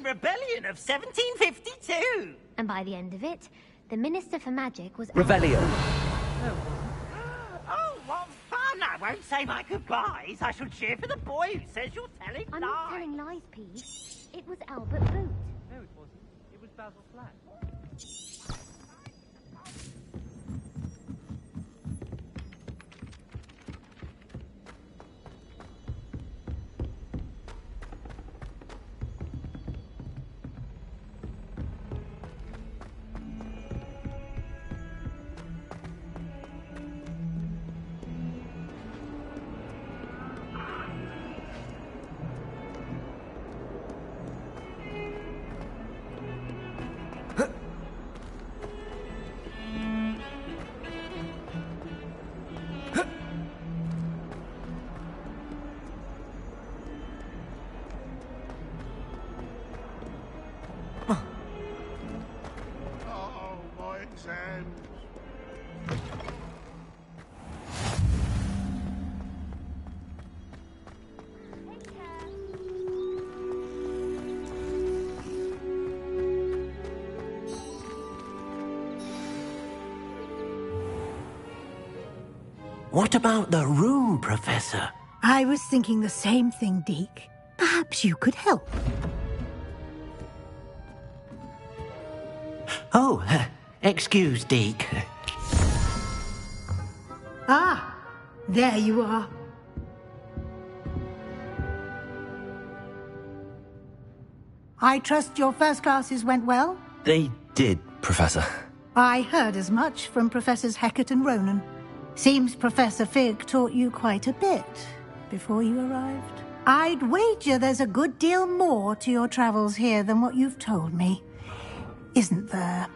fucking rebellion of 1752! And by the end of it, the Minister for Magic was... Revelio. Oh, what fun! I won't say my goodbyes. I shall cheer for the boy who says you're telling I'm lies. not telling lies, Pete. It was Albert Boot. No, it wasn't. It was Basil Flack. What about the room, Professor? I was thinking the same thing, Deke. Perhaps you could help. Oh, excuse, Deke. Ah, there you are. I trust your first classes went well? They did, Professor. I heard as much from Professors Hecat and Ronan. Seems Professor Fig taught you quite a bit before you arrived. I'd wager there's a good deal more to your travels here than what you've told me. Isn't there?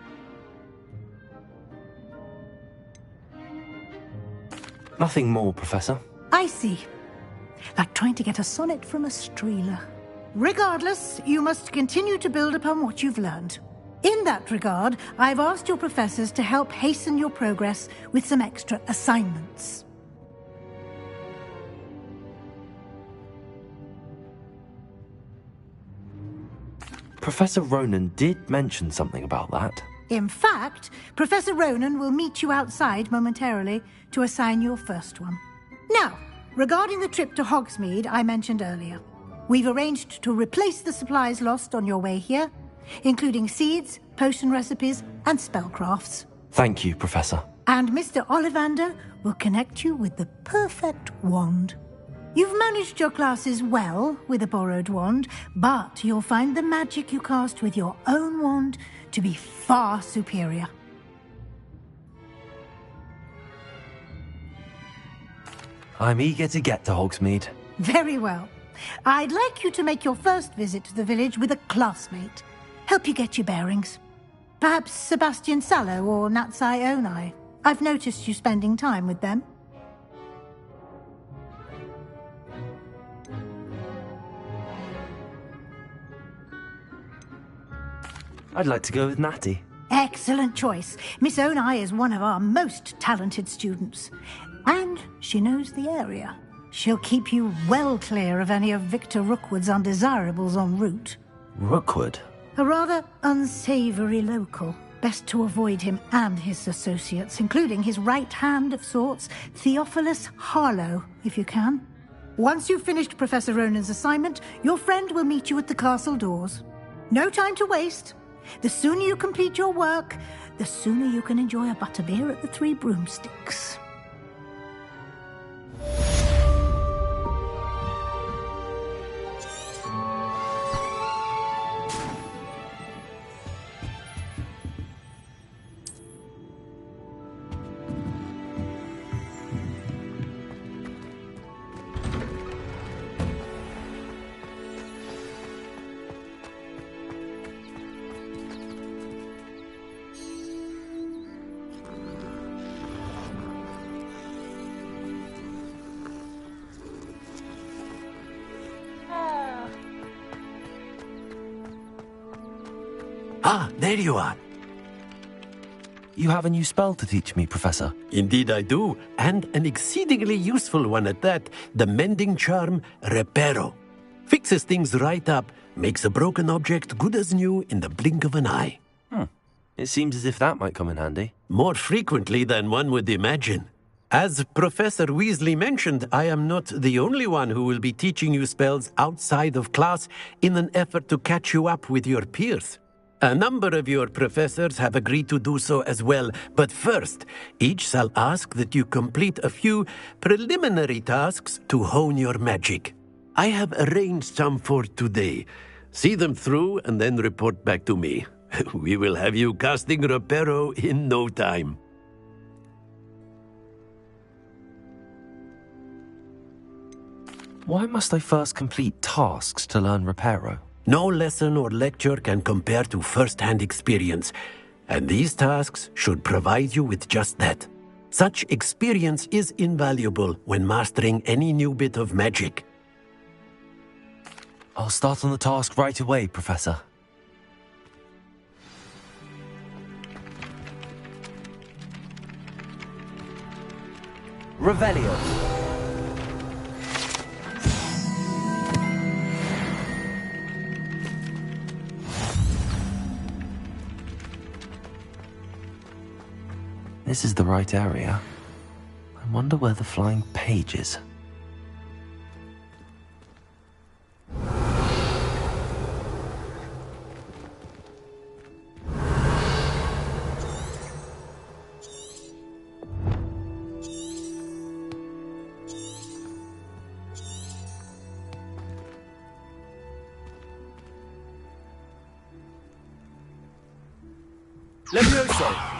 Nothing more, Professor. I see. Like trying to get a sonnet from a streeler. Regardless, you must continue to build upon what you've learned. In that regard, I've asked your professors to help hasten your progress with some extra assignments. Professor Ronan did mention something about that. In fact, Professor Ronan will meet you outside momentarily to assign your first one. Now, regarding the trip to Hogsmeade I mentioned earlier, we've arranged to replace the supplies lost on your way here, including seeds, potion recipes, and spellcrafts. Thank you, Professor. And Mr. Ollivander will connect you with the perfect wand. You've managed your classes well with a borrowed wand, but you'll find the magic you cast with your own wand to be far superior. I'm eager to get to Hogsmeade. Very well. I'd like you to make your first visit to the village with a classmate. Help you get your bearings. Perhaps Sebastian Sallow or Natsai Onai. I've noticed you spending time with them. I'd like to go with Natty. Excellent choice. Miss Onai is one of our most talented students. And she knows the area. She'll keep you well clear of any of Victor Rookwood's undesirables en route. Rookwood? A rather unsavory local. Best to avoid him and his associates, including his right hand of sorts, Theophilus Harlow, if you can. Once you've finished Professor Ronan's assignment, your friend will meet you at the castle doors. No time to waste. The sooner you complete your work, the sooner you can enjoy a butterbeer at the Three Broomsticks. Ah, there you are. You have a new spell to teach me, Professor. Indeed I do, and an exceedingly useful one at that. The mending charm, Reparo. Fixes things right up, Makes a broken object good as new in the blink of an eye. It seems as if that might come in handy. More frequently than one would imagine. As Professor Weasley mentioned, I am not the only one who will be teaching you spells outside of class in an effort to catch you up with your peers. A number of your professors have agreed to do so as well, but first, each shall ask that you complete a few preliminary tasks to hone your magic. I have arranged some for today. See them through and then report back to me. We will have you casting Reparo in no time. Why must I first complete tasks to learn Reparo? No lesson or lecture can compare to first-hand experience, and these tasks should provide you with just that. Such experience is invaluable when mastering any new bit of magic. I'll start on the task right away, Professor. Revelio. This is the right area. I wonder where the flying page is. Levioso!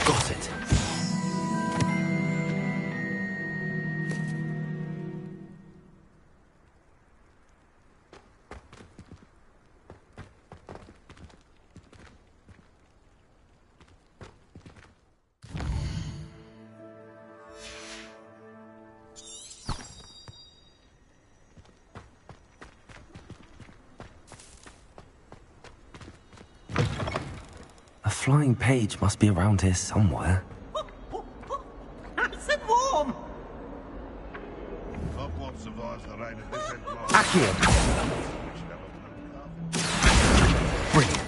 Got it. A flying page must be around here somewhere. Nice and warm. Hogwarts survives the rain of this empire. Accio! Brilliant.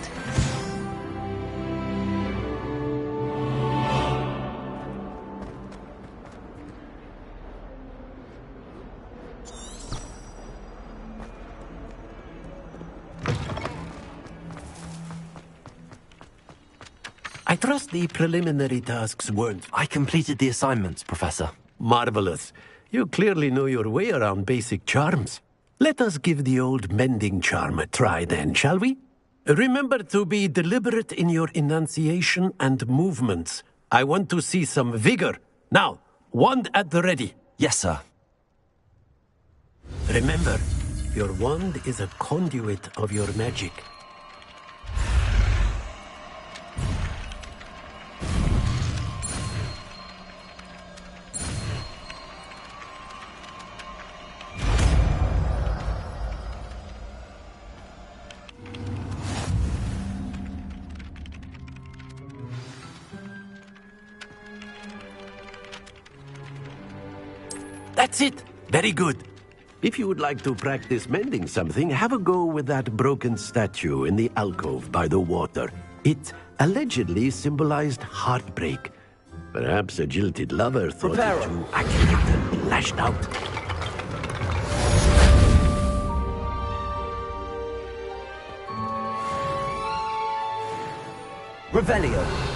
I trust the preliminary tasks weren't... I completed the assignments, Professor. Marvelous. You clearly know your way around basic charms. Let us give the old mending charm a try then, shall we? Remember to be deliberate in your enunciation and movements. I want to see some vigor. Now, wand at the ready. Yes, sir. Remember, your wand is a conduit of your magic. That's it. Very good. If you would like to practice mending something, have a go with that broken statue in the alcove by the water. It allegedly symbolized heartbreak. Perhaps a jilted lover thought it too accurate and lashed out. Revelio.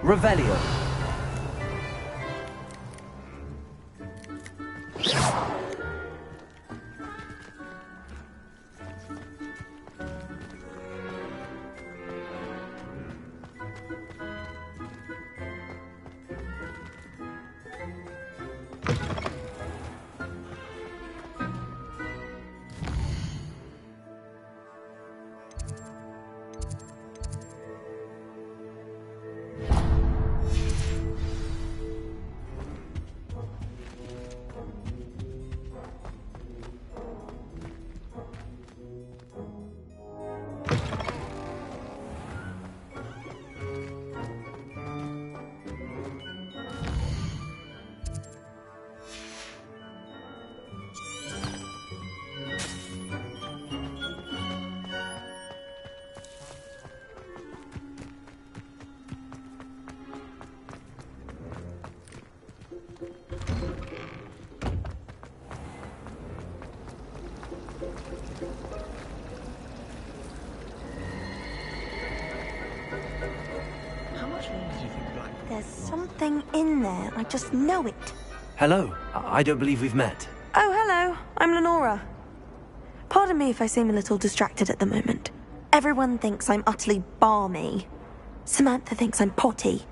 Revelio. There's something in there. I just know it. Hello. I don't believe we've met. Oh, hello. I'm Lenora. Pardon me if I seem a little distracted at the moment. Everyone thinks I'm utterly balmy. Samantha thinks I'm potty.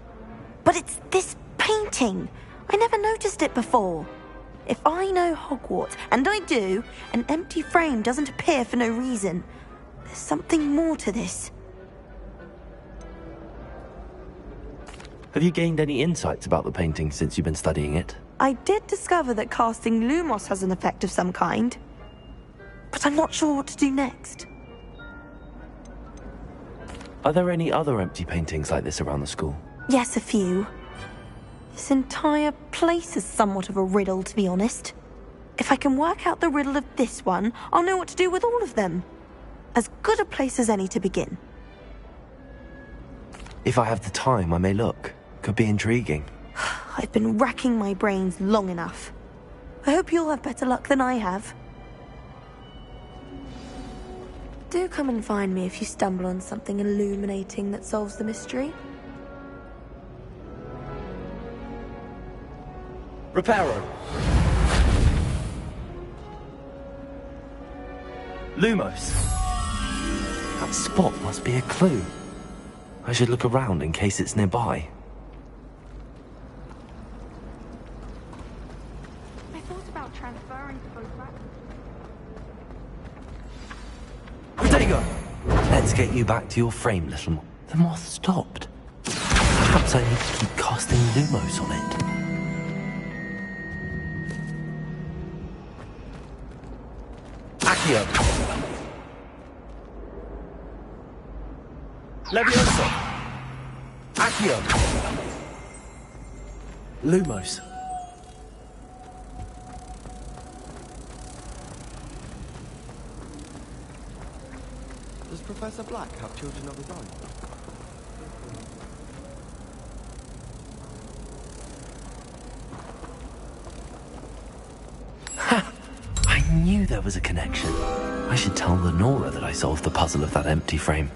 But it's this painting. I never noticed it before. If I know Hogwarts, and I do, an empty frame doesn't appear for no reason. There's something more to this. Have you gained any insights about the painting since you've been studying it? I did discover that casting Lumos has an effect of some kind. But I'm not sure what to do next. Are there any other empty paintings like this around the school? Yes, a few. This entire place is somewhat of a riddle, to be honest. If I can work out the riddle of this one, I'll know what to do with all of them. As good a place as any to begin. If I have the time, I may look. Could be intriguing. I've been racking my brains long enough. I hope you'll have better luck than I have. Do come and find me if you stumble on something illuminating that solves the mystery. Reparo. Lumos. That spot must be a clue. I should look around in case it's nearby. I thought about transferring the photograph. Protego! Let's get you back to your frame, little one. The moth stopped. Perhaps I need to keep casting Lumos on it. Accio. Levioso. Accio. Lumos. Does Professor Black have children of his own? I knew there was a connection. I should tell Lenora that I solved the puzzle of that empty frame.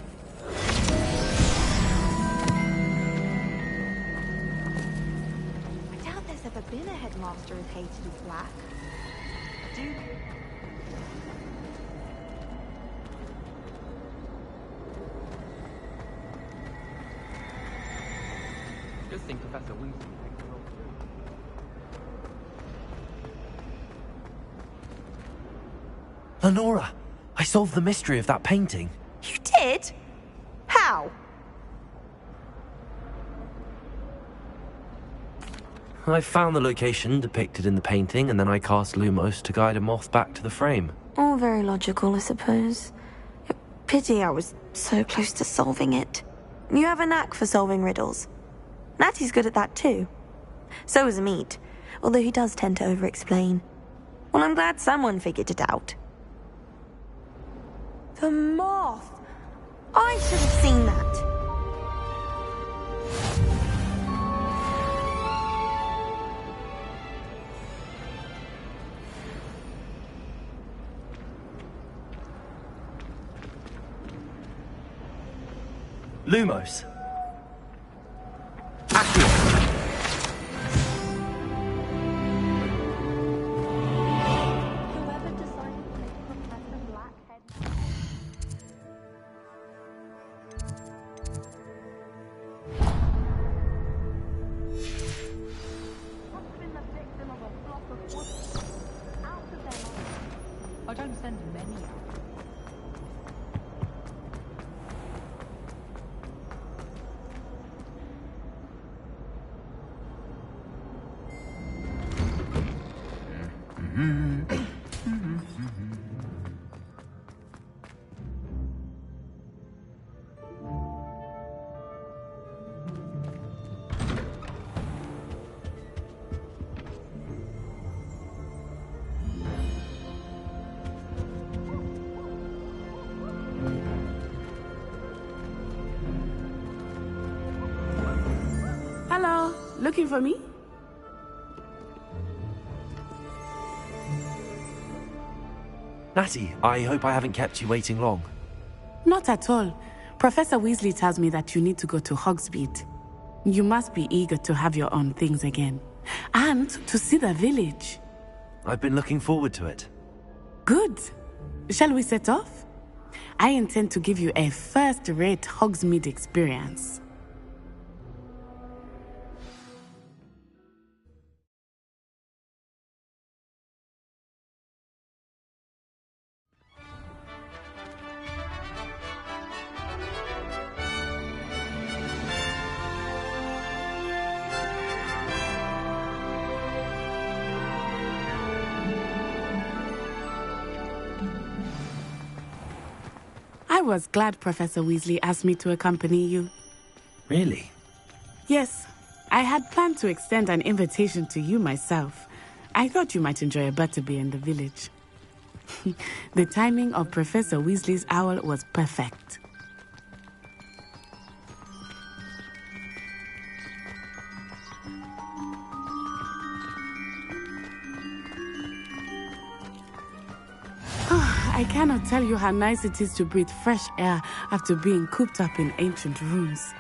I doubt there's ever been a headmaster as hated as Black. Do... Good thing Professor Weasley picked her up. Lenora, I solved the mystery of that painting. You did? How? I found the location depicted in the painting, and then I cast Lumos to guide a moth back to the frame. All very logical, I suppose. Pity I was so close to solving it. You have a knack for solving riddles. Natty's good at that too. So is Amit, although he does tend to over-explain. Well, I'm glad someone figured it out. The moth! I should have seen that. Lumos. Looking for me? Natty, I hope I haven't kept you waiting long. Not at all. Professor Weasley tells me that you need to go to Hogsmeade. You must be eager to have your own things again. And to see the village. I've been looking forward to it. Good. Shall we set off? I intend to give you a first-rate Hogsmeade experience. I was glad Professor Weasley asked me to accompany you. Really? Yes. I had planned to extend an invitation to you myself. I thought you might enjoy a butterbeer in the village. The timing of Professor Weasley's owl was perfect. I cannot tell you how nice it is to breathe fresh air after being cooped up in ancient rooms.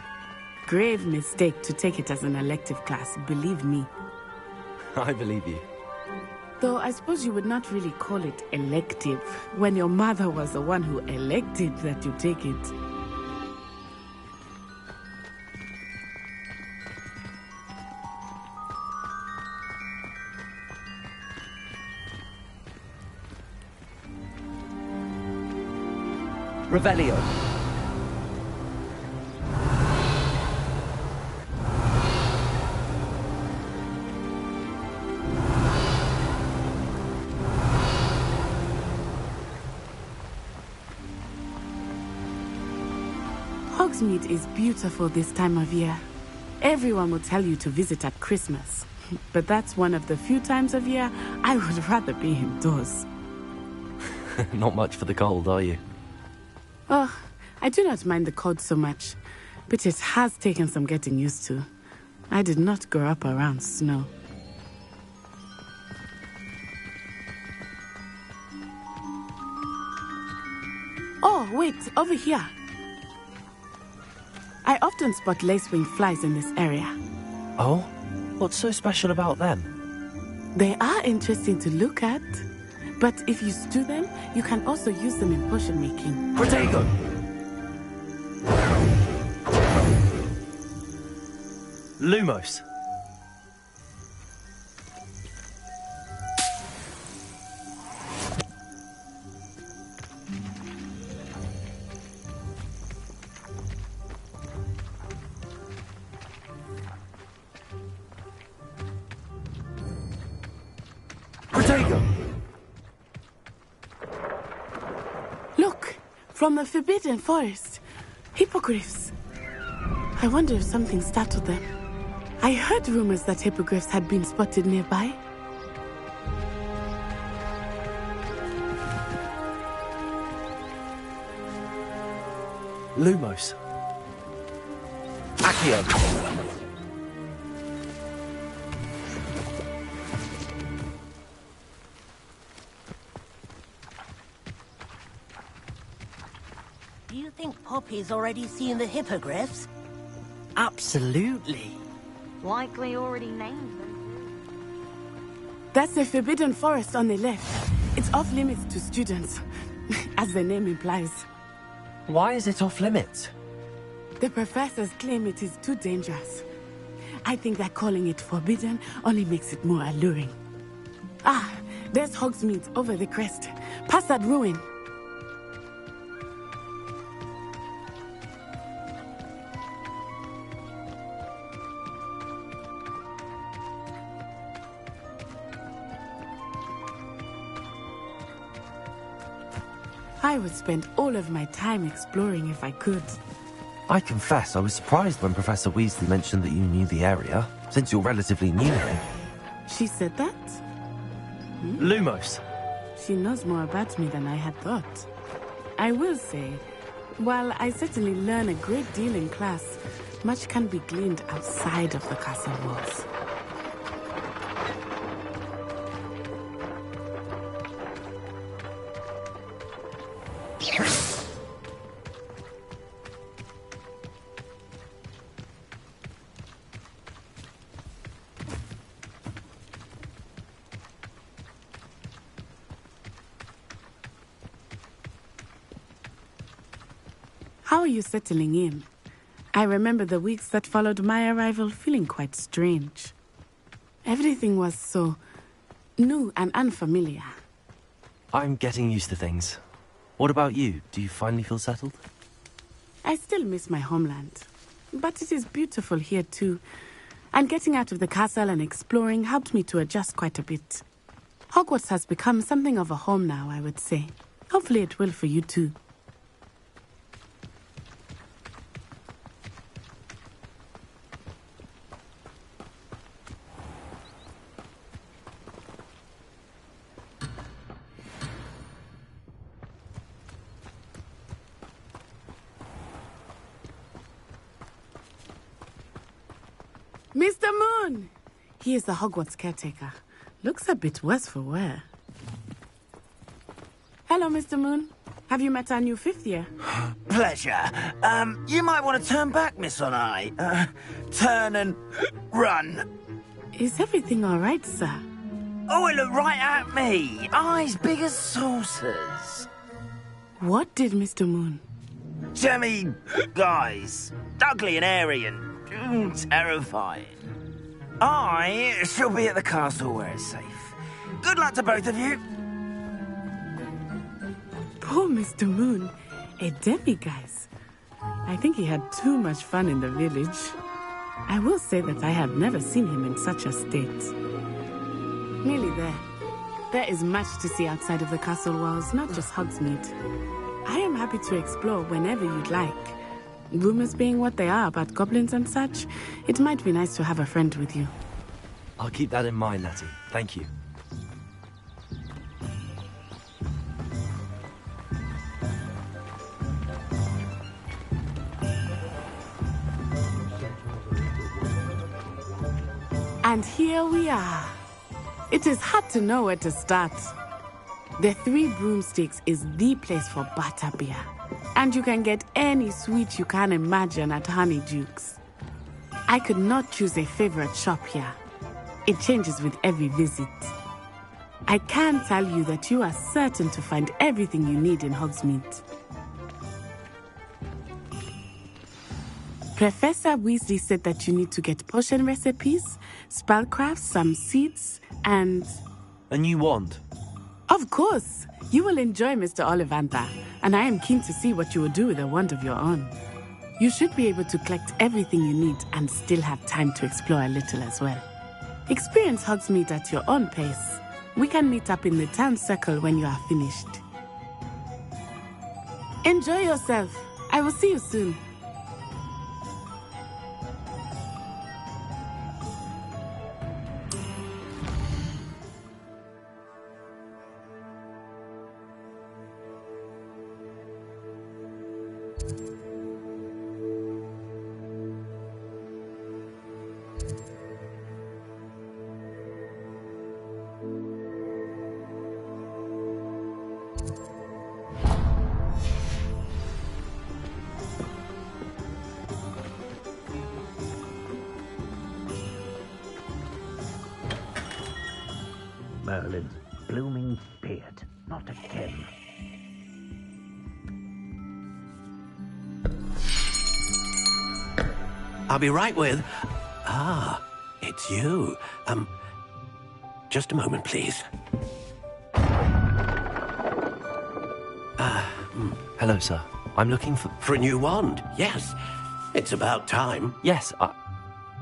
Grave mistake to take it as an elective class, believe me. I believe you. Though I suppose you would not really call it elective when your mother was the one who elected that you take it. Revelio. Hogsmeade is beautiful this time of year. Everyone will tell you to visit at Christmas. But that's one of the few times of year I would rather be indoors. Not much for the cold, are you? Oh, I do not mind the cold so much, but it has taken some getting used to. I did not grow up around snow. Oh, wait, over here. I often spot lacewing flies in this area. Oh? What's so special about them? They are interesting to look at. But if you stew them, you can also use them in potion making. Protego! Lumos. Protego! Look, from the Forbidden Forest. Hippogriffs. I wonder if something startled them. I heard rumors that hippogriffs had been spotted nearby. Lumos. Accio. Do you think Poppy's already seen the hippogriffs? Absolutely. Likely already named them. That's the Forbidden Forest on the left. It's off limits to students, as the name implies. Why is it off limits? The professors claim it is too dangerous. I think that calling it forbidden only makes it more alluring. Ah, there's Hogsmeade over the crest. Past that ruin. I would spend all of my time exploring if I could. I confess I was surprised when Professor Weasley mentioned that you knew the area, since you're relatively new here. She said that? Lumos. She knows more about me than I had thought. I will say, while I certainly learn a great deal in class, much can be gleaned outside of the castle walls. How are you settling in? I remember the weeks that followed my arrival feeling quite strange. Everything was so new and unfamiliar. I'm getting used to things. What about you? Do you finally feel settled? I still miss my homeland, but it is beautiful here too. And getting out of the castle and exploring helped me to adjust quite a bit. Hogwarts has become something of a home now, I would say. Hopefully it will for you too. Mr. Moon! He is the Hogwarts caretaker. Looks a bit worse for wear. Hello, Mr. Moon. Have you met our new fifth year? Pleasure. You might want to turn back, Miss Onai. Turn and run. Is everything all right, sir? Oh, it looked right at me. Eyes big as saucers. What did Mr. Moon? Jemmy, guys. Ugly and airy and terrifying. I shall be at the castle where it's safe. Good luck to both of you. Poor Mr. Moon. A demiguise. I think he had too much fun in the village. I will say that I have never seen him in such a state. Nearly there. There is much to see outside of the castle walls, not just Hogsmeade. I am happy to explore whenever you'd like. Rumors being what they are about goblins and such, it might be nice to have a friend with you. I'll keep that in mind, Natty. Thank you. And here we are. It is hard to know where to start. The Three Broomsticks is the place for butterbeer. And you can get any sweet you can imagine at Honeydukes. I could not choose a favorite shop here. It changes with every visit. I can tell you that you are certain to find everything you need in Hogsmeade. Professor Weasley said that you need to get potion recipes, spellcrafts, some seeds, and... A new wand? Of course! You will enjoy Mr. Ollivander, and I am keen to see what you will do with a wand of your own. You should be able to collect everything you need and still have time to explore a little as well. Experience Hogsmeade at your own pace. We can meet up in the town circle when you are finished. Enjoy yourself. I will see you soon. Merlin's blooming beard. Not again. I'll be right with... Ah, it's you. Just a moment, please. Hello, sir. I'm looking for... For a new wand, yes. It's about time. Yes,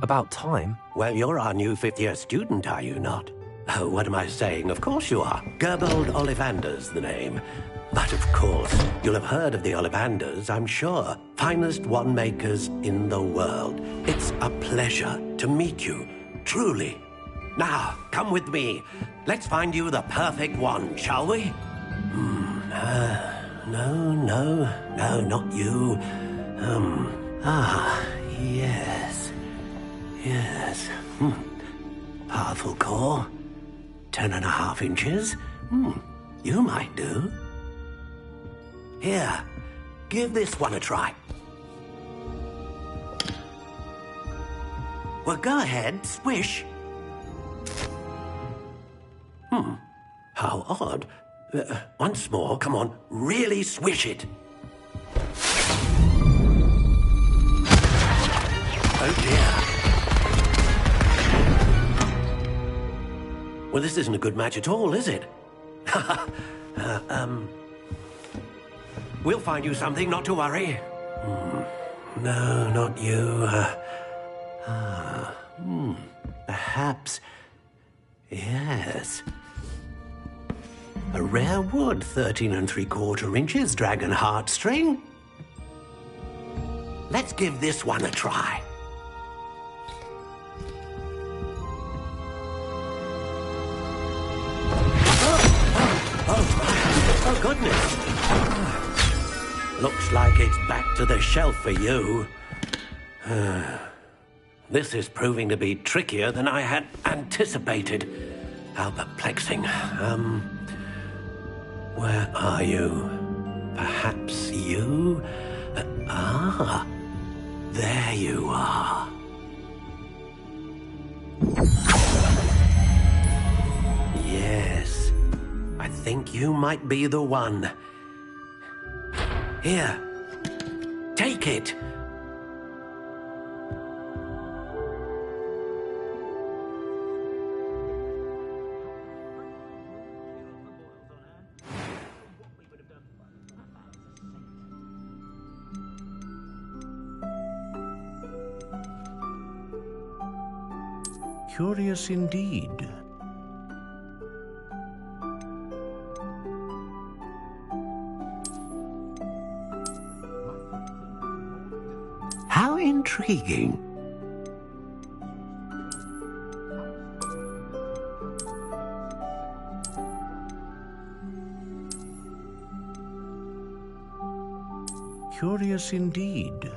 about time? Well, you're our new fifth-year student, are you not? Oh, what am I saying? Of course you are. Gerbold Ollivander's the name. But of course, you'll have heard of the Ollivanders, I'm sure. Finest wand makers in the world. It's a pleasure to meet you, truly. Now, come with me. Let's find you the perfect wand, shall we? No, not you. Yes. Yes. Powerful core. 10.5 inches. You might do. Here, give this one a try. Well, go ahead, swish. How odd. Once more, come on, really swish it. Oh dear. Well, this isn't a good match at all, is it? We'll find you something, not to worry. No, not you. Perhaps. Yes. A rare wood, 13 3/4 inches, dragon heartstring. Let's give this one a try. Oh, goodness. Looks like it's back to the shelf for you. This is proving to be trickier than I had anticipated. How perplexing. Where are you? Perhaps you? There you are. Yes, I think you might be the one. Here, take it. Curious indeed. How intriguing. Curious indeed.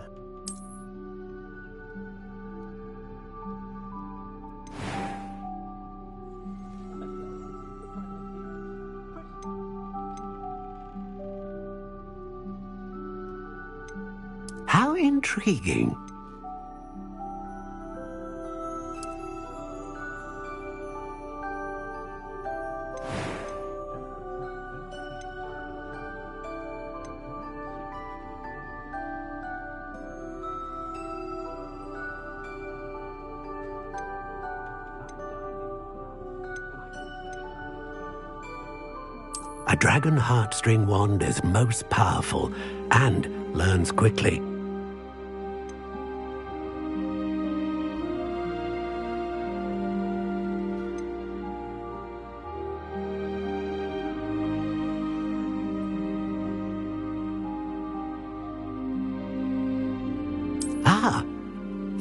How intriguing. A dragon heartstring wand is most powerful and learns quickly.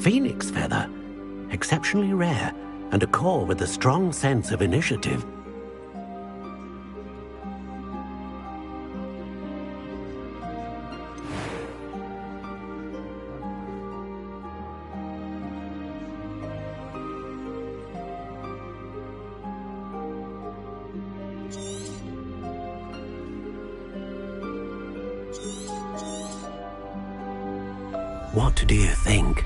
Phoenix feather. Exceptionally rare, and a core with a strong sense of initiative. What do you think?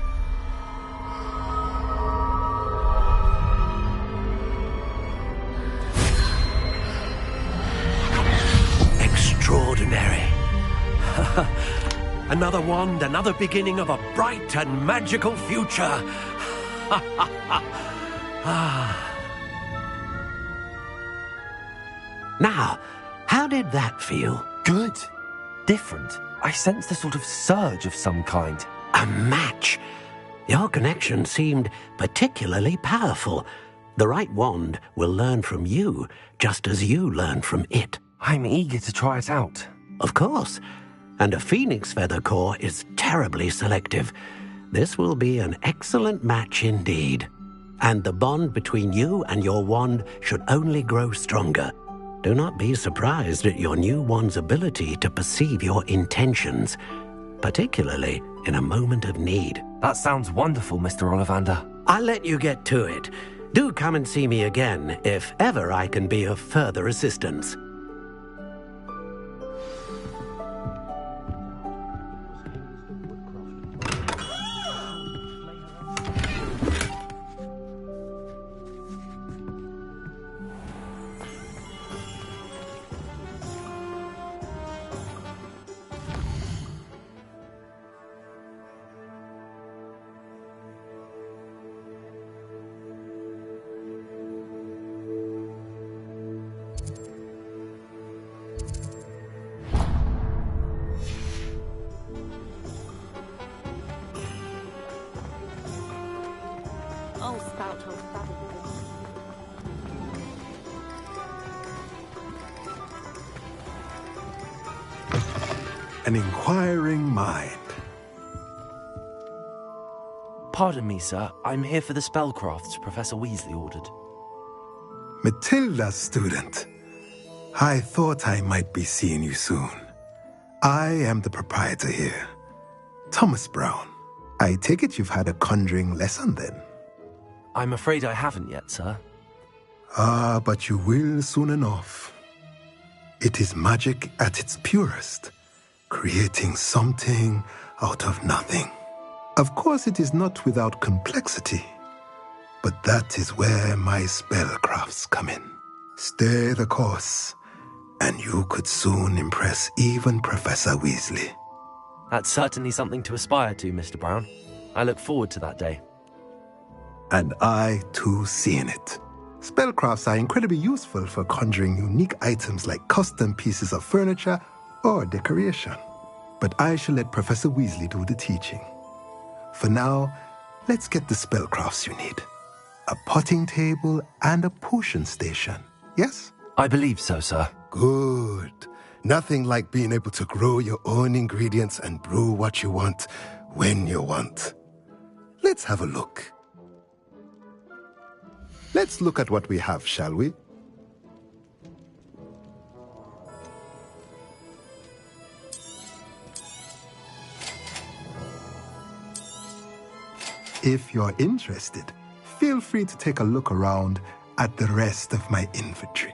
Extraordinary. Another wand, another beginning of a bright and magical future. Now, how did that feel? Good. Different. I sensed a sort of surge of some kind. A match. Your connection seemed particularly powerful. The right wand will learn from you, just as you learn from it. I'm eager to try it out. Of course. And a phoenix feather core is terribly selective. This will be an excellent match indeed. And the bond between you and your wand should only grow stronger. Do not be surprised at your new wand's ability to perceive your intentions. particularly in a moment of need. That sounds wonderful, Mr. Ollivander. I'll let you get to it. Do come and see me again if ever I can be of further assistance. An inquiring mind. Pardon me, sir. I'm here for the spellcrafts Professor Weasley ordered. Matilda, student. I thought I might be seeing you soon. I am the proprietor here, Thomas Brown. I take it you've had a conjuring lesson then? I'm afraid I haven't yet, sir. Ah, but you will soon enough. It is magic at its purest, creating something out of nothing. Of course, it is not without complexity, but that is where my spellcrafts come in. Stay the course, and you could soon impress even Professor Weasley. That's certainly something to aspire to, Mr. Brown. I look forward to that day. And I, too, seeing it. Spellcrafts are incredibly useful for conjuring unique items like custom pieces of furniture or decoration. But I shall let Professor Weasley do the teaching. For now, let's get the spellcrafts you need. A potting table and a potion station, yes? I believe so, sir. Good. Nothing like being able to grow your own ingredients and brew what you want when you want. Let's have a look. Let's look at what we have, shall we? If you're interested, feel free to take a look around at the rest of my inventory.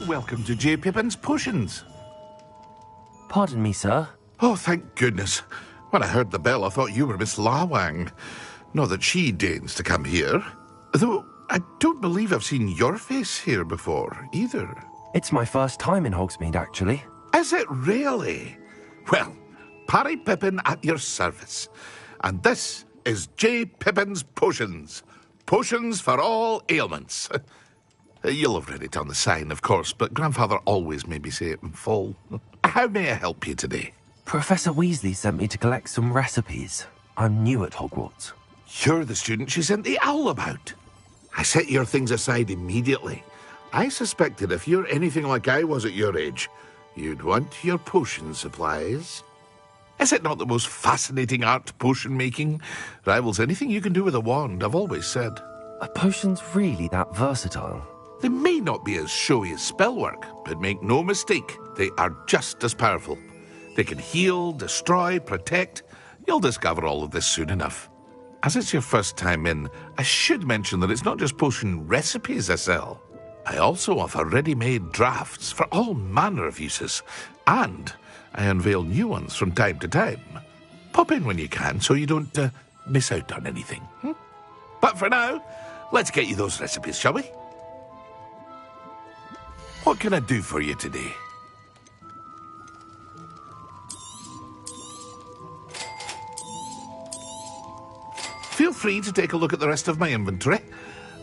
Welcome to J. Pippin's Potions. Pardon me, sir. Oh, thank goodness. When I heard the bell, I thought you were Miss Lawang. Not that she deigns to come here. Though I don't believe I've seen your face here before, either. It's my first time in Hogsmeade, actually. Is it really? Well, Parry Pippin at your service. And this is J. Pippin's Potions. Potions for all ailments. You'll have read it on the sign, of course, but Grandfather always made me say it in full. How may I help you today? Professor Weasley sent me to collect some recipes. I'm new at Hogwarts. You're the student she sent the owl about. I set your things aside immediately. I suspected if you're anything like I was at your age, you'd want your potion supplies. Is it not the most fascinating art, potion making? Rivals anything you can do with a wand, I've always said. Are potions really that versatile? They may not be as showy as spellwork, but make no mistake, they are just as powerful. They can heal, destroy, protect. You'll discover all of this soon enough. As it's your first time in, I should mention that it's not just potion recipes I sell. I also offer ready-made drafts for all manner of uses, and I unveil new ones from time to time. Pop in when you can so you don't miss out on anything. But for now, let's get you those recipes, shall we? What can I do for you today? Feel free to take a look at the rest of my inventory,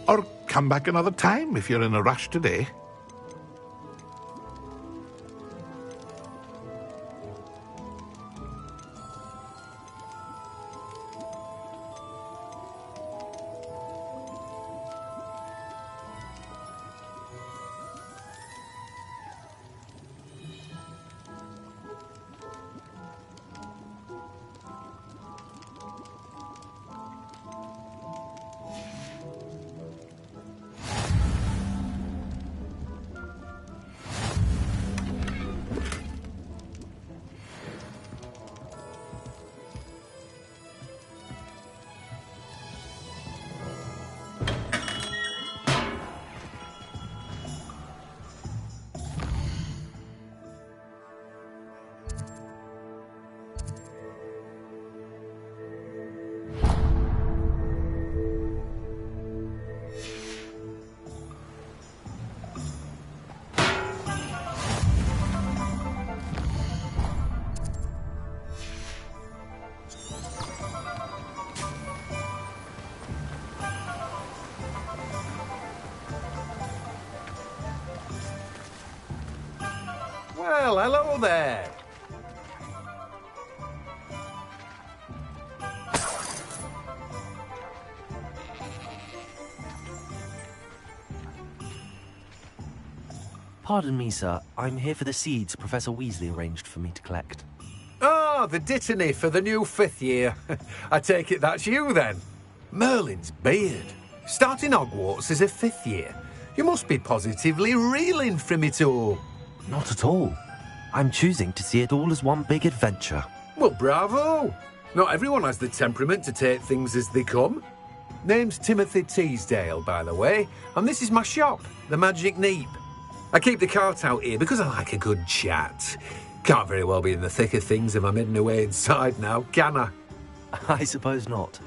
or come back another time if you're in a rush today. Well, hello there. Pardon me, sir. I'm here for the seeds Professor Weasley arranged for me to collect. Oh, the dittany for the new 5th year. I take it that's you, then. Merlin's beard. Starting Hogwarts as a 5th year. You must be positively reeling from it all. Not at all. I'm choosing to see it all as one big adventure. Well, bravo. Not everyone has the temperament to take things as they come. Name's Timothy Teasdale, by the way, and this is my shop, the Magic Neep. I keep the cart out here because I like a good chat. Can't very well be in the thick of things if I'm hidden away inside now, can I? I suppose not.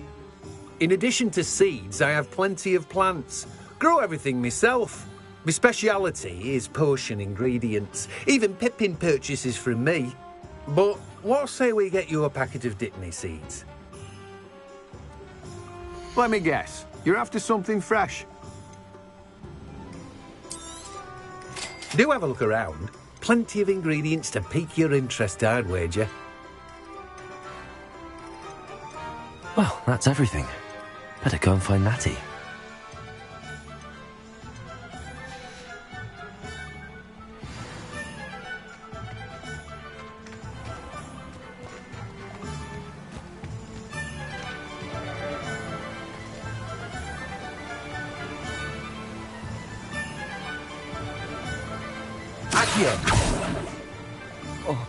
In addition to seeds, I have plenty of plants. Grow everything myself. My speciality is potion ingredients. Even Pippin purchases from me. But what say we get you a packet of Dittany seeds? Let me guess. You're after something fresh. Do have a look around. Plenty of ingredients to pique your interest, I'd wager. Well, that's everything. Better go and find Natty. Oh.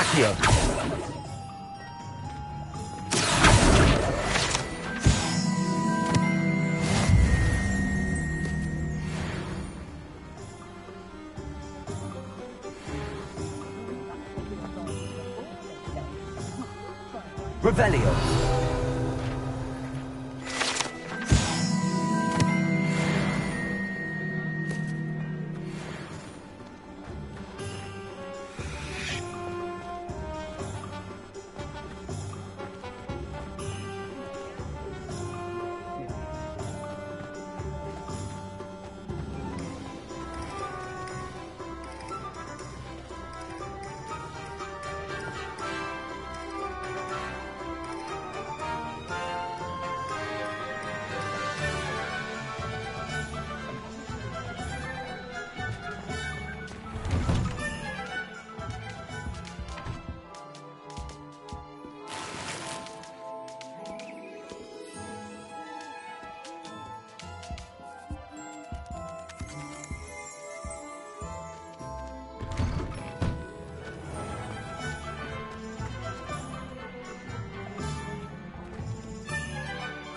Accio. Revelio.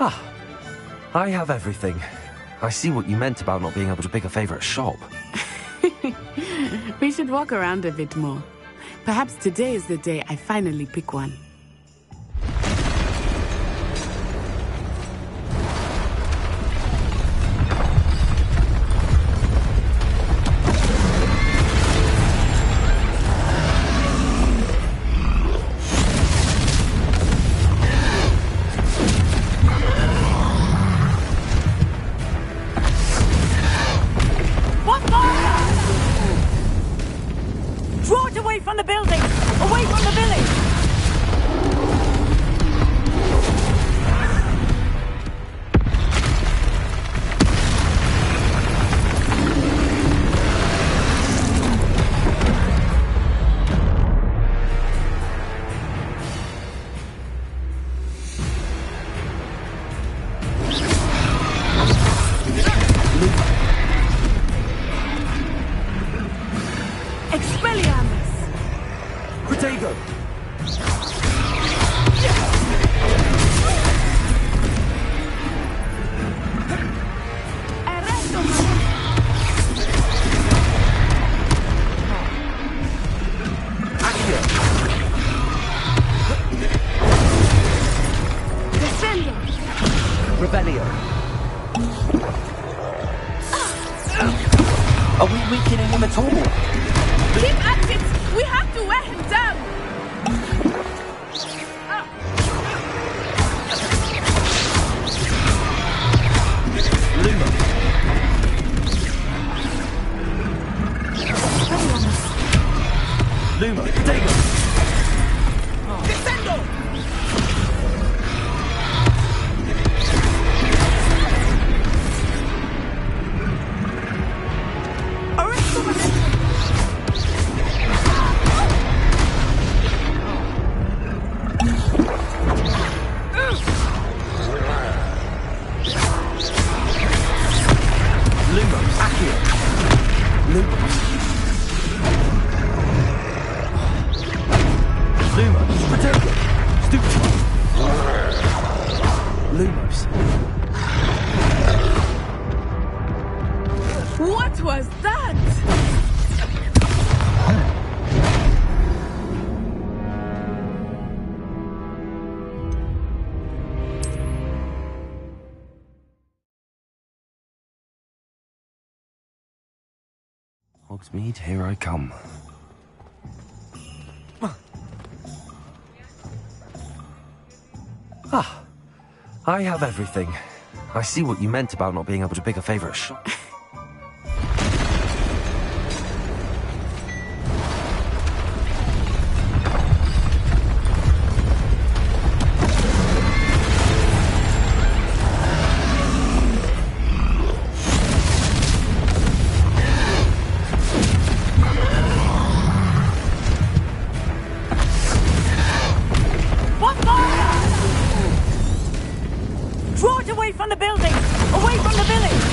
Ah, I have everything. I see what you meant about not being able to pick a favorite shop. We should walk around a bit more. Perhaps today is the day I finally pick one. Are we weakening him at all? Keep at it! We have to wear him down! Luma. Luma, Dago. Descendo! What was that? Hogsmeade, here I come. Ah, I have everything. I see what you meant about not being able to pick a favorite shop. Draw it away from the building! Away from the village!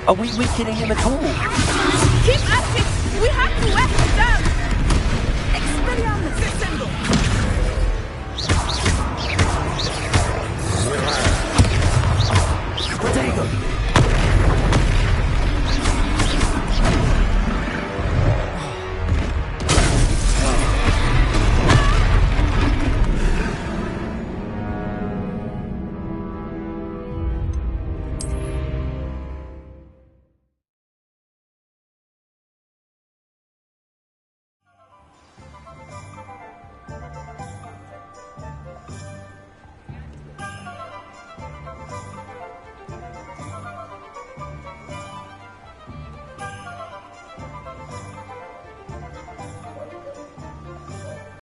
Are we weakening him at all? Keep at it!